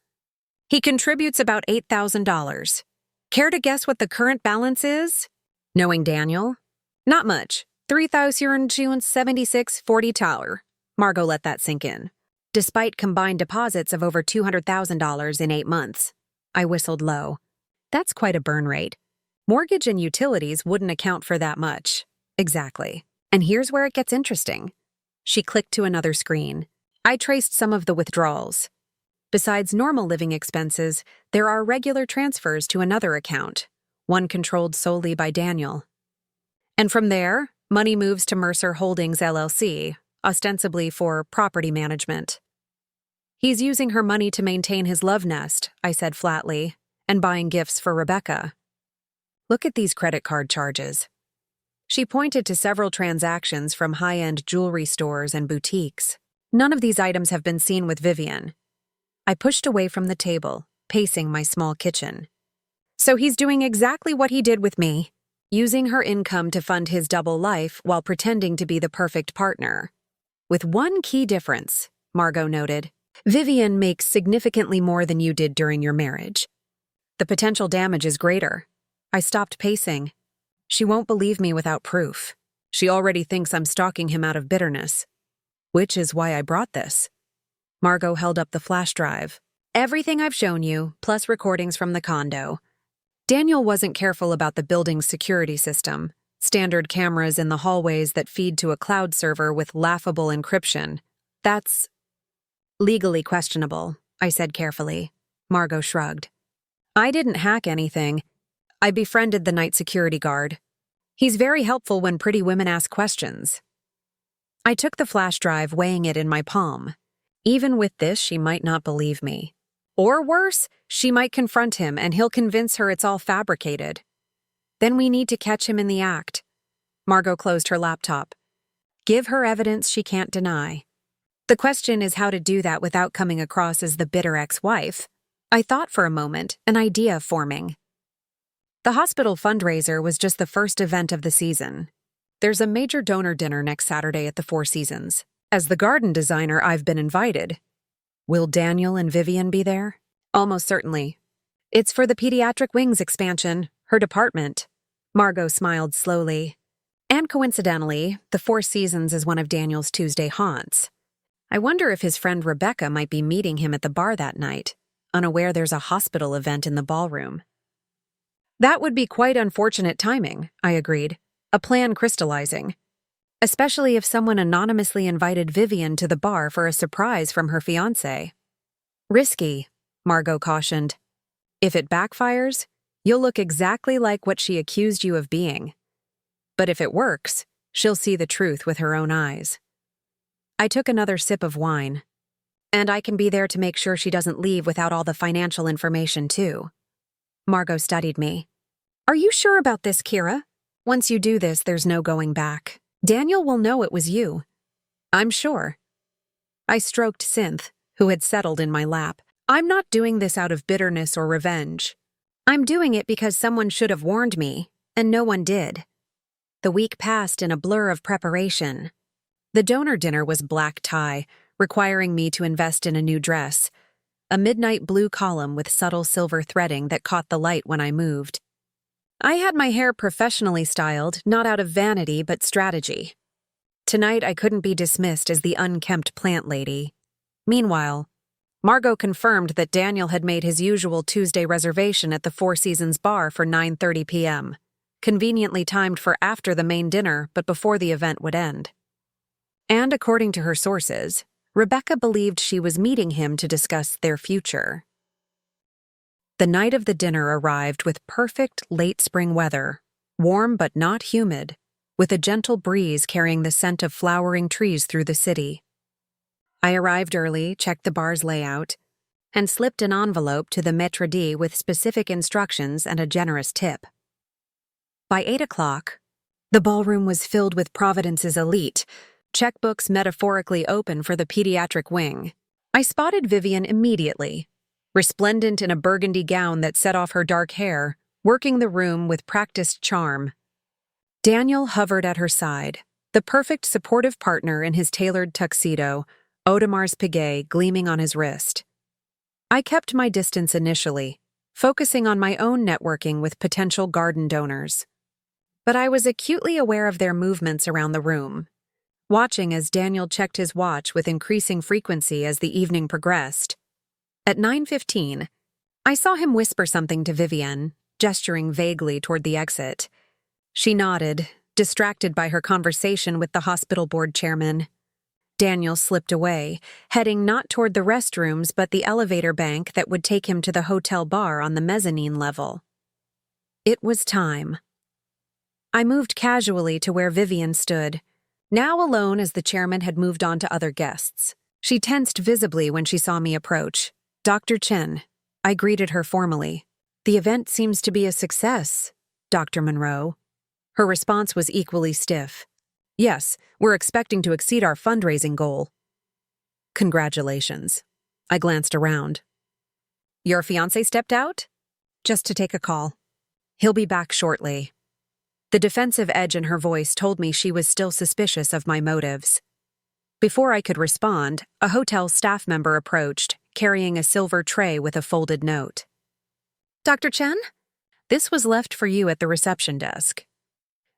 He contributes about $8,000. Care to guess what the current balance is? Knowing Daniel? Not much. $3,276.40. Margot let that sink in. despite combined deposits of over $200,000 in 8 months. I whistled low. That's quite a burn rate. Mortgage and utilities wouldn't account for that much. Exactly. And here's where it gets interesting. She clicked to another screen. I traced some of the withdrawals. Besides normal living expenses, there are regular transfers to another account, one controlled solely by Daniel. And from there, money moves to Mercer Holdings LLC, ostensibly for property management. He's using her money to maintain his love nest, I said flatly, and buying gifts for Rebecca. Look at these credit card charges. She pointed to several transactions from high-end jewelry stores and boutiques. None of these items have been seen with Vivienne. I pushed away from the table, pacing my small kitchen. So he's doing exactly what he did with me, using her income to fund his double life while pretending to be the perfect partner. With one key difference, Margot noted. Vivienne makes significantly more than you did during your marriage. The potential damage is greater. I stopped pacing. She won't believe me without proof. She already thinks I'm stalking him out of bitterness. Which is why I brought this. Margot held up the flash drive. Everything I've shown you, plus recordings from the condo. Daniel wasn't careful about the building's security system. Standard cameras in the hallways that feed to a cloud server with laughable encryption. That's legally questionable, I said carefully. Margot shrugged. I didn't hack anything. I befriended the night security guard. He's very helpful when pretty women ask questions. I took the flash drive, weighing it in my palm. Even with this, she might not believe me. Or worse, she might confront him and he'll convince her it's all fabricated. Then we need to catch him in the act. Margot closed her laptop. Give her evidence she can't deny. The question is how to do that without coming across as the bitter ex-wife. I thought for a moment, an idea forming. The hospital fundraiser was just the first event of the season. There's a major donor dinner next Saturday at the Four Seasons. As the garden designer, I've been invited. Will Daniel and Vivienne be there? Almost certainly. It's for the pediatric wings expansion, her department. Margot smiled slowly. And coincidentally, the Four Seasons is one of Daniel's Tuesday haunts. I wonder if his friend Rebecca might be meeting him at the bar that night, unaware there's a hospital event in the ballroom. That would be quite unfortunate timing, I agreed. A plan crystallizing. Especially if someone anonymously invited Vivienne to the bar for a surprise from her fiancé. Risky, Margot cautioned. If it backfires, you'll look exactly like what she accused you of being. But if it works, she'll see the truth with her own eyes. I took another sip of wine. And I can be there to make sure she doesn't leave without all the financial information, too. Margot studied me. Are you sure about this, Kira? Once you do this, there's no going back. Daniel will know it was you. I'm sure. I stroked Synth, who had settled in my lap. I'm not doing this out of bitterness or revenge. I'm doing it because someone should have warned me, and no one did. The week passed in a blur of preparation. The donor dinner was black tie, requiring me to invest in a new dress, a midnight blue column with subtle silver threading that caught the light when I moved. I had my hair professionally styled, not out of vanity but strategy. Tonight I couldn't be dismissed as the unkempt plant lady. Meanwhile, Margot confirmed that Daniel had made his usual Tuesday reservation at the Four Seasons bar for 9:30 p.m., conveniently timed for after the main dinner but before the event would end. And according to her sources, Rebecca believed she was meeting him to discuss their future. The night of the dinner arrived with perfect late spring weather, warm but not humid, with a gentle breeze carrying the scent of flowering trees through the city. I arrived early, checked the bar's layout, and slipped an envelope to the maître d' with specific instructions and a generous tip. By 8 o'clock, the ballroom was filled with Providence's elite, checkbooks metaphorically open for the pediatric wing. I spotted Vivienne immediately, resplendent in a burgundy gown that set off her dark hair, working the room with practiced charm. Daniel hovered at her side, the perfect supportive partner in his tailored tuxedo, Audemar's piguet gleaming on his wrist. I kept my distance initially, focusing on my own networking with potential garden donors. But I was acutely aware of their movements around the room. watching as Daniel checked his watch with increasing frequency as the evening progressed. At 9:15, I saw him whisper something to Vivienne, gesturing vaguely toward the exit. She nodded, distracted by her conversation with the hospital board chairman. Daniel slipped away, heading not toward the restrooms but the elevator bank that would take him to the hotel bar on the mezzanine level. It was time. I moved casually to where Vivienne stood, now alone as the chairman had moved on to other guests. She tensed visibly when she saw me approach. "Dr. Chen." I greeted her formally. "The event seems to be a success, Dr. Monroe." Her response was equally stiff. "Yes, we're expecting to exceed our fundraising goal." "Congratulations." I glanced around. "Your fiancé stepped out?" "Just to take a call. He'll be back shortly." The defensive edge in her voice told me she was still suspicious of my motives. Before I could respond, a hotel staff member approached, carrying a silver tray with a folded note. "Dr. Chen? This was left for you at the reception desk."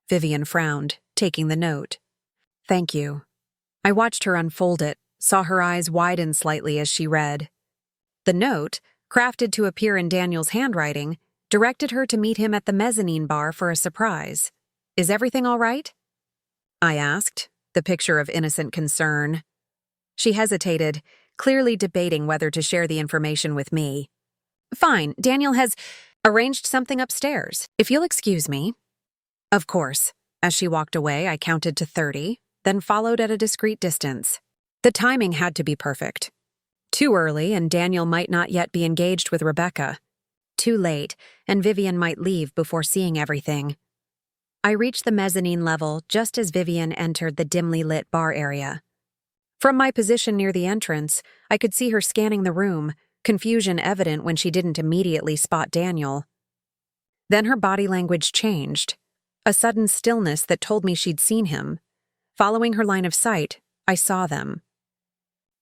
Vivienne frowned, taking the note. "Thank you." I watched her unfold it, saw her eyes widen slightly as she read. The note, crafted to appear in Daniel's handwriting, directed her to meet him at the mezzanine bar for a surprise. "Is everything all right?" I asked, the picture of innocent concern. She hesitated, clearly debating whether to share the information with me. "Fine, Daniel has arranged something upstairs, if you'll excuse me." Of course. As she walked away, I counted to 30, then followed at a discreet distance. The timing had to be perfect. Too early, and Daniel might not yet be engaged with Rebecca. Too late, and Vivienne might leave before seeing everything. I reached the mezzanine level just as Vivienne entered the dimly lit bar area. From my position near the entrance, I could see her scanning the room, confusion evident when she didn't immediately spot Daniel. Then her body language changed, a sudden stillness that told me she'd seen him. Following her line of sight, I saw them.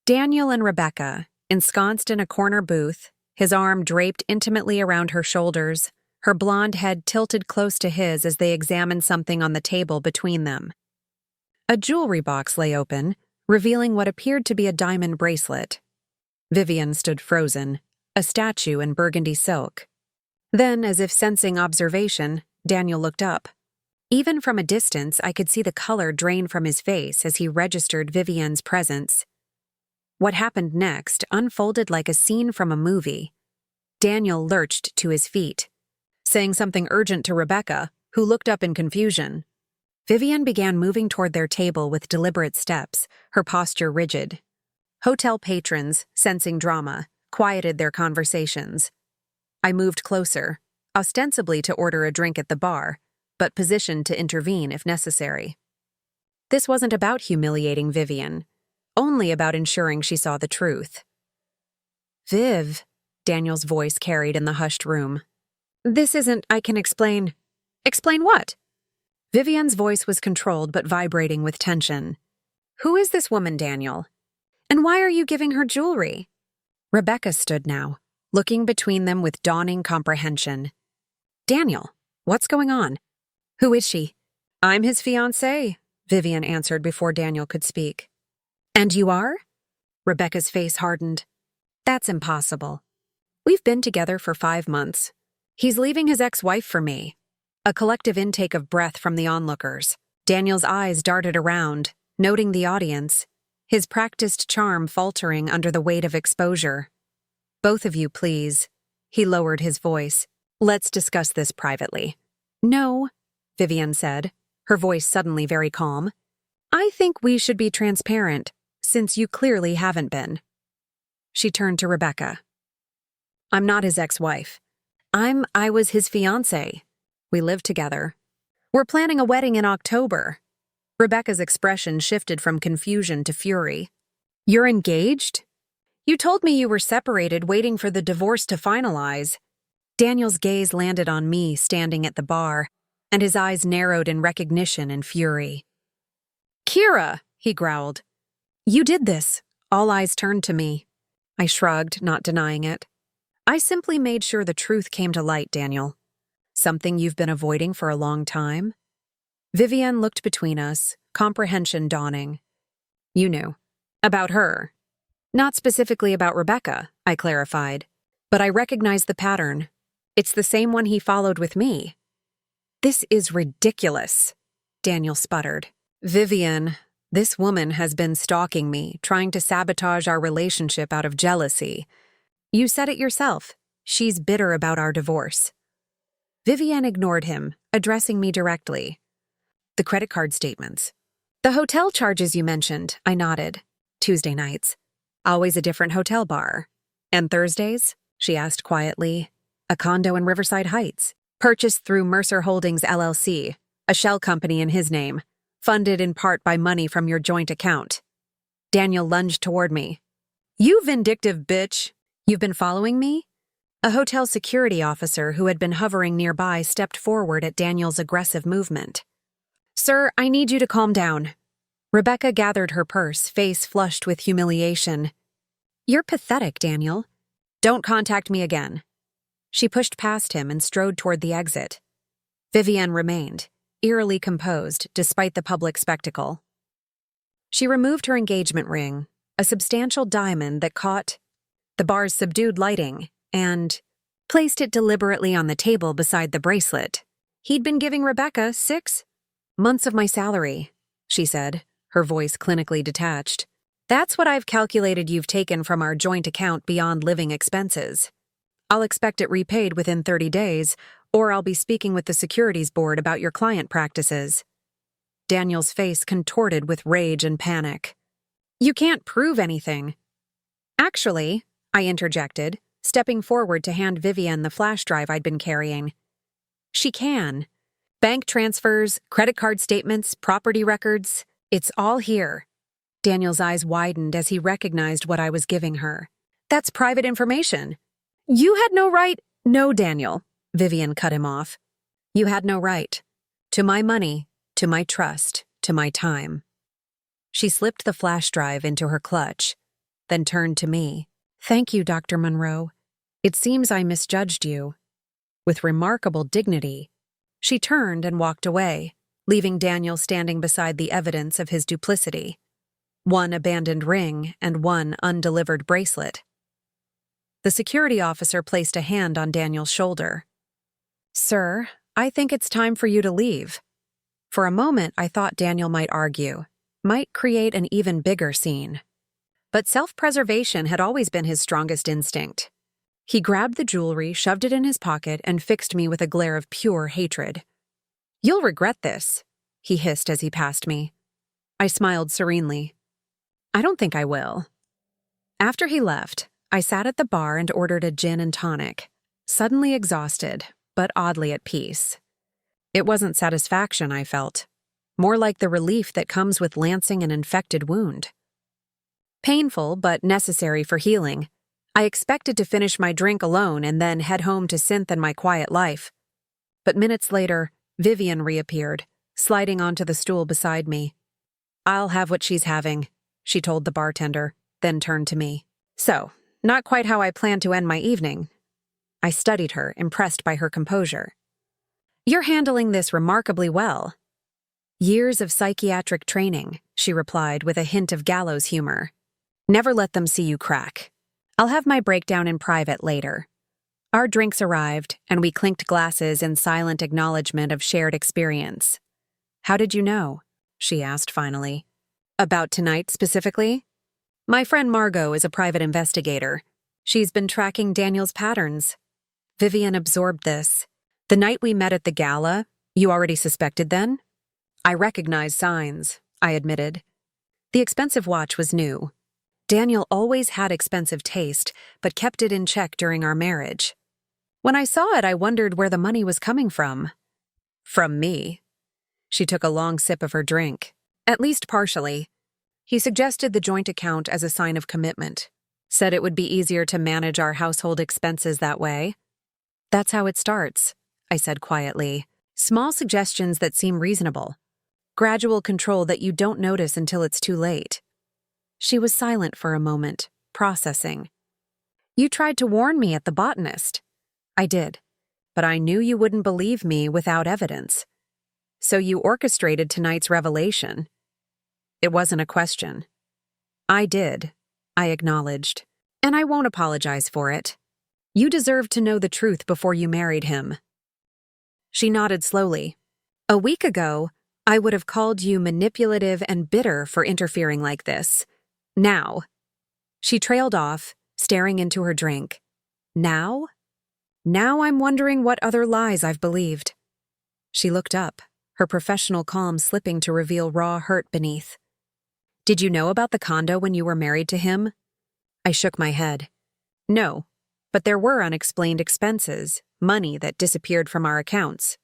Daniel and Rebecca, ensconced in a corner booth, his arm draped intimately around her shoulders, her blonde head tilted close to his as they examined something on the table between them. A jewelry box lay open, revealing what appeared to be a diamond bracelet. Vivienne stood frozen, a statue in burgundy silk. Then, as if sensing observation, Daniel looked up. Even from a distance, I could see the color drain from his face as he registered Vivienne's presence. What happened next unfolded like a scene from a movie. Daniel lurched to his feet, saying something urgent to Rebecca, who looked up in confusion. Vivienne began moving toward their table with deliberate steps, her posture rigid. Hotel patrons, sensing drama, quieted their conversations. I moved closer, ostensibly to order a drink at the bar, but positioned to intervene if necessary. This wasn't about humiliating Vivienne, only about ensuring she saw the truth. "Viv," Daniel's voice carried in the hushed room. "This isn't, I can explain." "Explain what?" Vivienne's voice was controlled but vibrating with tension. "Who is this woman, Daniel? And why are you giving her jewelry?" Rebecca stood now, looking between them with dawning comprehension. "Daniel, what's going on? Who is she?" "I'm his fiancée," Vivienne answered before Daniel could speak. "And you are?" Rebecca's face hardened. "That's impossible. We've been together for 5 months. He's leaving his ex-wife for me." A collective intake of breath from the onlookers. Daniel's eyes darted around, noting the audience, his practiced charm faltering under the weight of exposure. "Both of you, please." He lowered his voice. "Let's discuss this privately." "No," Vivienne said, her voice suddenly very calm. "I think we should be transparent, since you clearly haven't been." She turned to Rebecca. "I'm not his ex-wife. I was his fiancée. We live together. We're planning a wedding in October." Rebecca's expression shifted from confusion to fury. "You're engaged? You told me you were separated, waiting for the divorce to finalize." Daniel's gaze landed on me standing at the bar, and his eyes narrowed in recognition and fury. "Kira," he growled. "You did this." All eyes turned to me. I shrugged, not denying it. "I simply made sure the truth came to light, Daniel. Something you've been avoiding for a long time?" Vivienne looked between us, comprehension dawning. You knew. About her. Not specifically about Rebecca, I clarified. But I recognized the pattern. It's the same one he followed with me. This is ridiculous, Daniel sputtered. Vivienne, this woman has been stalking me, trying to sabotage our relationship out of jealousy. You said it yourself. She's bitter about our divorce. Vivienne ignored him, addressing me directly. The credit card statements. The hotel charges you mentioned, I nodded. Tuesday nights. Always a different hotel bar. And Thursdays? She asked quietly. A condo in Riverside Heights. Purchased through Mercer Holdings, LLC, a shell company in his name, funded in part by money from your joint account. Daniel lunged toward me. You vindictive bitch! You've been following me? A hotel security officer who had been hovering nearby stepped forward at Daniel's aggressive movement. Sir, I need you to calm down. Rebecca gathered her purse, face flushed with humiliation. You're pathetic, Daniel. Don't contact me again. She pushed past him and strode toward the exit. Vivienne remained, eerily composed despite the public spectacle. She removed her engagement ring, a substantial diamond that caught the bar's subdued lighting, and placed it deliberately on the table beside the bracelet. He'd been giving Rebecca 6 months of my salary, she said, her voice clinically detached. That's what I've calculated you've taken from our joint account beyond living expenses. I'll expect it repaid within 30 days, or I'll be speaking with the securities board about your client practices. Daniel's face contorted with rage and panic. You can't prove anything. Actually, I interjected, stepping forward to hand Vivienne the flash drive I'd been carrying. She can. Bank transfers, credit card statements, property records, it's all here. Daniel's eyes widened as he recognized what I was giving her. That's private information. You had no right— No, Daniel, Vivienne cut him off. You had no right. To my money, to my trust, to my time. She slipped the flash drive into her clutch, then turned to me. Thank you, Dr. Monroe. It seems I misjudged you. With remarkable dignity, she turned and walked away, leaving Daniel standing beside the evidence of his duplicity. One abandoned ring and one undelivered bracelet. The security officer placed a hand on Daniel's shoulder. Sir, I think it's time for you to leave. For a moment, I thought Daniel might argue, might create an even bigger scene. But self-preservation had always been his strongest instinct. He grabbed the jewelry, shoved it in his pocket, and fixed me with a glare of pure hatred. You'll regret this, he hissed as he passed me. I smiled serenely. I don't think I will. After he left, I sat at the bar and ordered a gin and tonic, suddenly exhausted, but oddly at peace. It wasn't satisfaction I felt, more like the relief that comes with lancing an infected wound. Painful, but necessary for healing, I expected to finish my drink alone and then head home to Synth and my quiet life. But minutes later, Vivienne reappeared, sliding onto the stool beside me. I'll have what she's having, she told the bartender, then turned to me. So, not quite how I planned to end my evening. I studied her, impressed by her composure. You're handling this remarkably well. Years of psychiatric training, she replied with a hint of gallows humor. Never let them see you crack. I'll have my breakdown in private later. Our drinks arrived, and we clinked glasses in silent acknowledgement of shared experience. How did you know? She asked finally. About tonight specifically? My friend Margot is a private investigator. She's been tracking Daniel's patterns. Vivienne absorbed this. The night we met at the gala, you already suspected then? I recognized signs, I admitted. The expensive watch was new. Daniel always had expensive taste, but kept it in check during our marriage. When I saw it, I wondered where the money was coming from. From me. She took a long sip of her drink. At least partially. He suggested the joint account as a sign of commitment. Said it would be easier to manage our household expenses that way. That's how it starts, I said quietly. Small suggestions that seem reasonable. Gradual control that you don't notice until it's too late. She was silent for a moment, processing. You tried to warn me at the botanist. I did, but I knew you wouldn't believe me without evidence. So you orchestrated tonight's revelation. It wasn't a question. I did, I acknowledged. And I won't apologize for it. You deserved to know the truth before you married him. She nodded slowly. A week ago, I would have called you manipulative and bitter for interfering like this. Now. She trailed off, staring into her drink. Now? Now I'm wondering what other lies I've believed. She looked up, her professional calm slipping to reveal raw hurt beneath. Did you know about the condo when you were married to him? I shook my head. No, but there were unexplained expenses, money that disappeared from our accounts.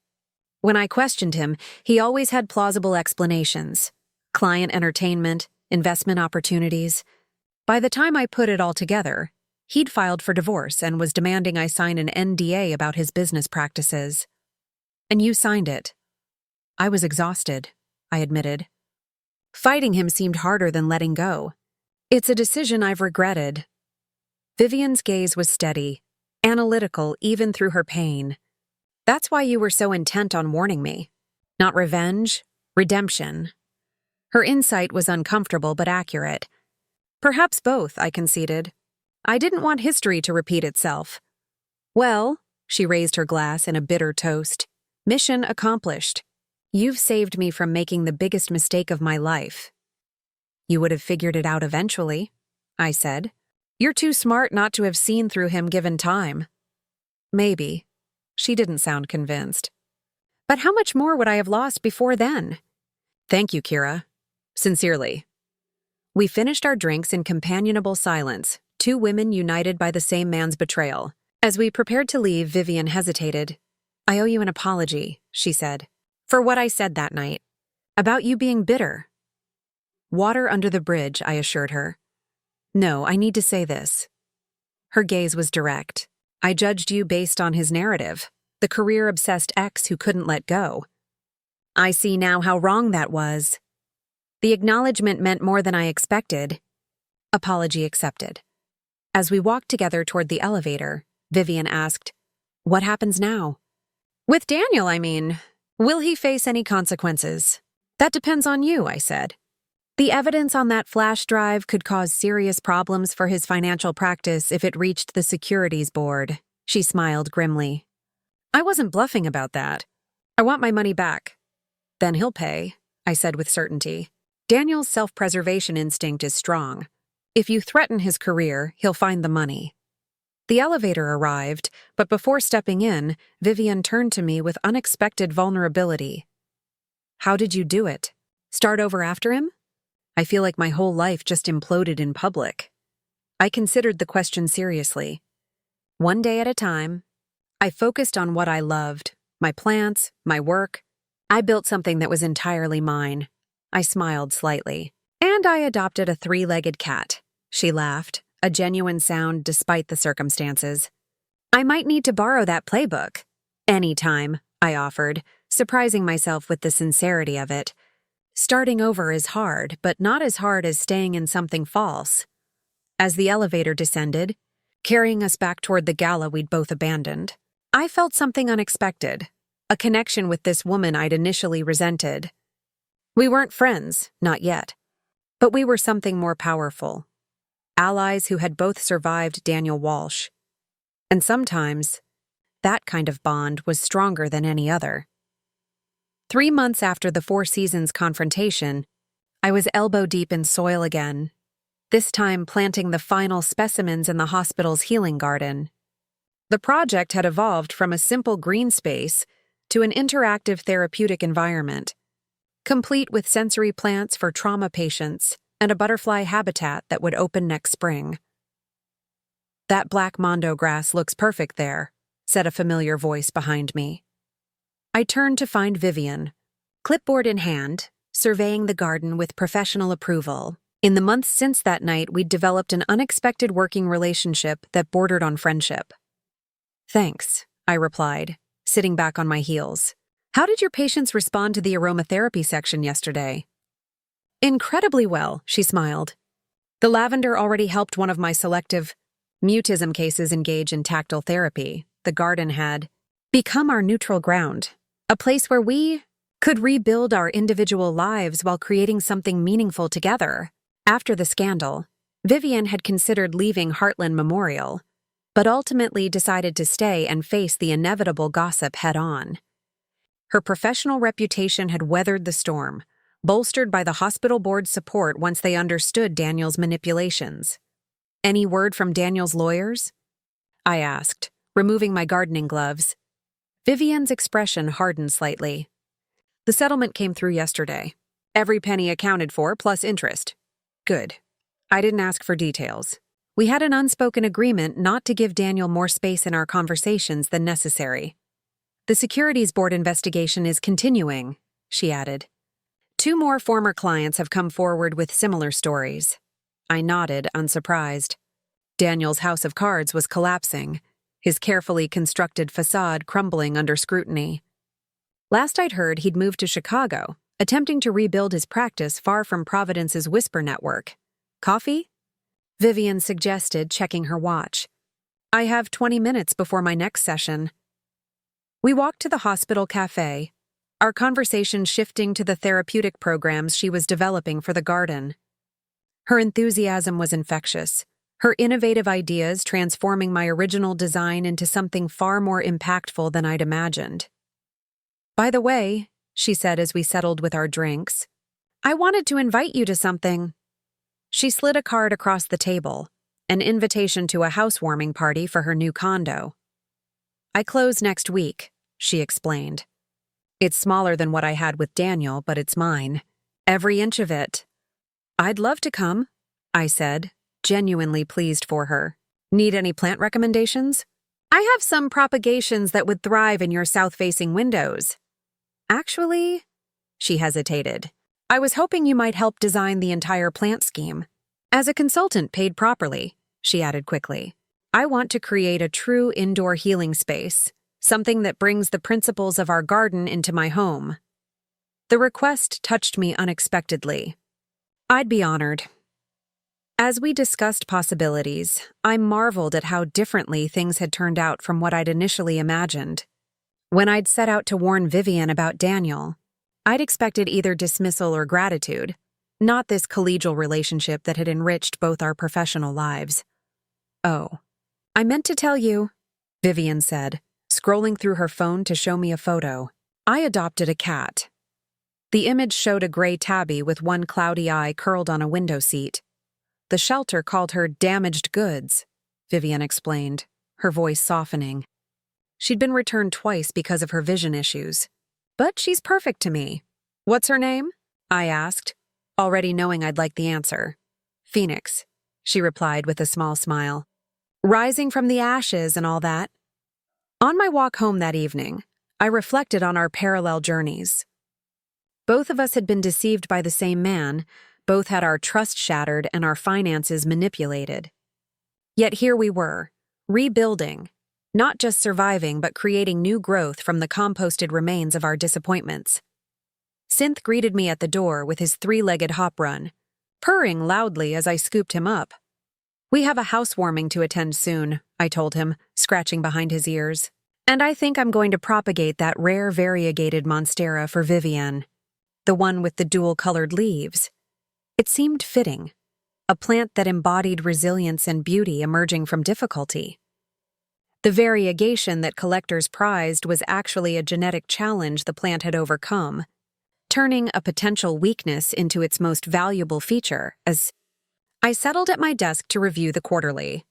When I questioned him, he always had plausible explanations. Client entertainment, investment opportunities. By the time I put it all together, he'd filed for divorce and was demanding I sign an NDA about his business practices. And you signed it. I was exhausted, I admitted. Fighting him seemed harder than letting go. It's a decision I've regretted. Vivienne's gaze was steady, analytical even through her pain. That's why you were so intent on warning me. Not revenge, redemption. Her insight was uncomfortable but accurate. Perhaps both, I conceded. I didn't want history to repeat itself. Well, she raised her glass in a bitter toast. Mission accomplished. You've saved me from making the biggest mistake of my life. You would have figured it out eventually, I said. You're too smart not to have seen through him given time. Maybe. She didn't sound convinced. But how much more would I have lost before then? Thank you, Kira. Sincerely. We finished our drinks in companionable silence, two women united by the same man's betrayal. As we prepared to leave, Vivienne hesitated. I owe you an apology, she said, for what I said that night. About you being bitter. Water under the bridge, I assured her. No, I need to say this. Her gaze was direct. I judged you based on his narrative, the career-obsessed ex who couldn't let go. I see now how wrong that was. The acknowledgement meant more than I expected. Apology accepted. As we walked together toward the elevator, Vivienne asked, What happens now? With Daniel, I mean. Will he face any consequences? That depends on you, I said. The evidence on that flash drive could cause serious problems for his financial practice if it reached the securities board. She smiled grimly. I wasn't bluffing about that. I want my money back. Then he'll pay, I said with certainty. Daniel's self-preservation instinct is strong. If you threaten his career, he'll find the money. The elevator arrived, but before stepping in, Vivienne turned to me with unexpected vulnerability. How did you do it? Start over after him? I feel like my whole life just imploded in public. I considered the question seriously. One day at a time, I focused on what I loved, my plants, my work. I built something that was entirely mine. I smiled slightly. And I adopted a three-legged cat. She laughed, a genuine sound despite the circumstances. I might need to borrow that playbook. Anytime, I offered, surprising myself with the sincerity of it. Starting over is hard, but not as hard as staying in something false. As the elevator descended, carrying us back toward the gala we'd both abandoned, I felt something unexpected, a connection with this woman I'd initially resented. We weren't friends, not yet, but we were something more powerful. Allies who had both survived Daniel Walsh. And sometimes, that kind of bond was stronger than any other. 3 months after the Four Seasons confrontation, I was elbow-deep in soil again, this time planting the final specimens in the hospital's healing garden. The project had evolved from a simple green space to an interactive therapeutic environment, complete with sensory plants for trauma patients and a butterfly habitat that would open next spring. That black mondo grass looks perfect there, said a familiar voice behind me. I turned to find Vivienne, clipboard in hand, surveying the garden with professional approval. In the months since that night, we'd developed an unexpected working relationship that bordered on friendship. Thanks, I replied, sitting back on my heels. How did your patients respond to the aromatherapy section yesterday? Incredibly well, she smiled. The lavender already helped one of my selective mutism cases engage in tactile therapy. The garden had become our neutral ground, a place where we could rebuild our individual lives while creating something meaningful together. After the scandal, Vivienne had considered leaving Heartland Memorial, but ultimately decided to stay and face the inevitable gossip head-on. Her professional reputation had weathered the storm, bolstered by the hospital board's support once they understood Daniel's manipulations. "Any word from Daniel's lawyers?" I asked, removing my gardening gloves. Vivienne's expression hardened slightly. "The settlement came through yesterday. Every penny accounted for, plus interest." "Good. I didn't ask for details. We had an unspoken agreement not to give Daniel more space in our conversations than necessary. The Securities Board investigation is continuing," she added. "2 more former clients have come forward with similar stories." I nodded, unsurprised. Daniel's house of cards was collapsing, his carefully constructed facade crumbling under scrutiny. Last I'd heard, he'd moved to Chicago, attempting to rebuild his practice far from Providence's whisper network. "Coffee?" Vivienne suggested, checking her watch. "I have 20 minutes before my next session." We walked to the hospital cafe, our conversation shifting to the therapeutic programs she was developing for the garden. Her enthusiasm was infectious, her innovative ideas transforming my original design into something far more impactful than I'd imagined. "By the way," she said as we settled with our drinks, "I wanted to invite you to something." She slid a card across the table, an invitation to a housewarming party for her new condo. "I close next week," she explained. "It's smaller than what I had with Daniel, but it's mine. Every inch of it." "I'd love to come," I said, genuinely pleased for her. "Need any plant recommendations?" "I have some propagations that would thrive in your south-facing windows." "Actually," she hesitated, "I was hoping you might help design the entire plant scheme. As a consultant paid properly," she added quickly. "I want to create a true indoor healing space, something that brings the principles of our garden into my home." The request touched me unexpectedly. I'd be honored. As we discussed possibilities, I marveled at how differently things had turned out from what I'd initially imagined. When I'd set out to warn Vivienne about Daniel, I'd expected either dismissal or gratitude, not this collegial relationship that had enriched both our professional lives. "Oh, I meant to tell you," Vivienne said, scrolling through her phone to show me a photo. "I adopted a cat." The image showed a gray tabby with one cloudy eye curled on a window seat. "The shelter called her damaged goods," Vivienne explained, her voice softening. "She'd been returned twice because of her vision issues. But she's perfect to me." "What's her name?" I asked, already knowing I'd like the answer. "Phoenix," she replied with a small smile. "Rising from the ashes and all that." On my walk home that evening, I reflected on our parallel journeys. Both of us had been deceived by the same man, both had our trust shattered and our finances manipulated. Yet here we were, rebuilding, not just surviving but creating new growth from the composted remains of our disappointments. Synth greeted me at the door with his 3-legged hop run, purring loudly as I scooped him up. "We have a housewarming to attend soon," I told him, scratching behind his ears. "And I think I'm going to propagate that rare variegated monstera for Vivienne, the one with the dual-colored leaves." It seemed fitting, a plant that embodied resilience and beauty emerging from difficulty. The variegation that collectors prized was actually a genetic challenge the plant had overcome, turning a potential weakness into its most valuable feature. As I settled at my desk to review the quarterly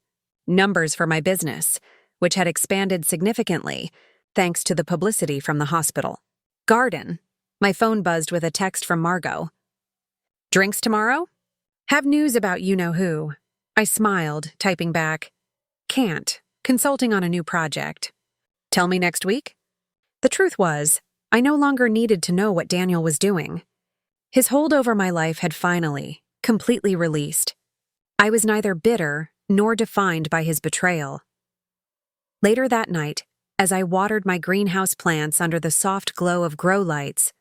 numbers for my business, which had expanded significantly thanks to the publicity from the hospital. "Garden." My phone buzzed with a text from Margot. "Drinks tomorrow? Have news about you-know-who." I smiled, typing back, "Can't. Consulting on a new project." "Tell me next week?" The truth was, I no longer needed to know what Daniel was doing. His hold over my life had finally, completely released. I was neither bitter nor defined by his betrayal. Later that night, as I watered my greenhouse plants under the soft glow of grow lights,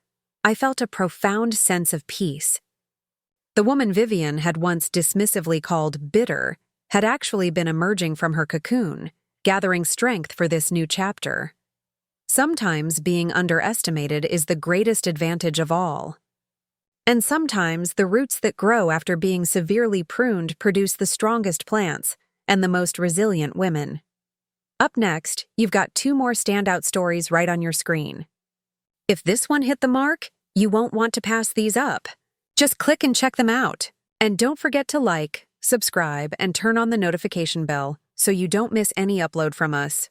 I felt a profound sense of peace. The woman Vivienne had once dismissively called bitter had actually been emerging from her cocoon, gathering strength for this new chapter. Sometimes being underestimated is the greatest advantage of all. And sometimes the roots that grow after being severely pruned produce the strongest plants and the most resilient women. Up next, you've got 2 more standout stories right on your screen. If this one hit the mark, you won't want to pass these up. Just click and check them out. And don't forget to like, subscribe, and turn on the notification bell so you don't miss any upload from us.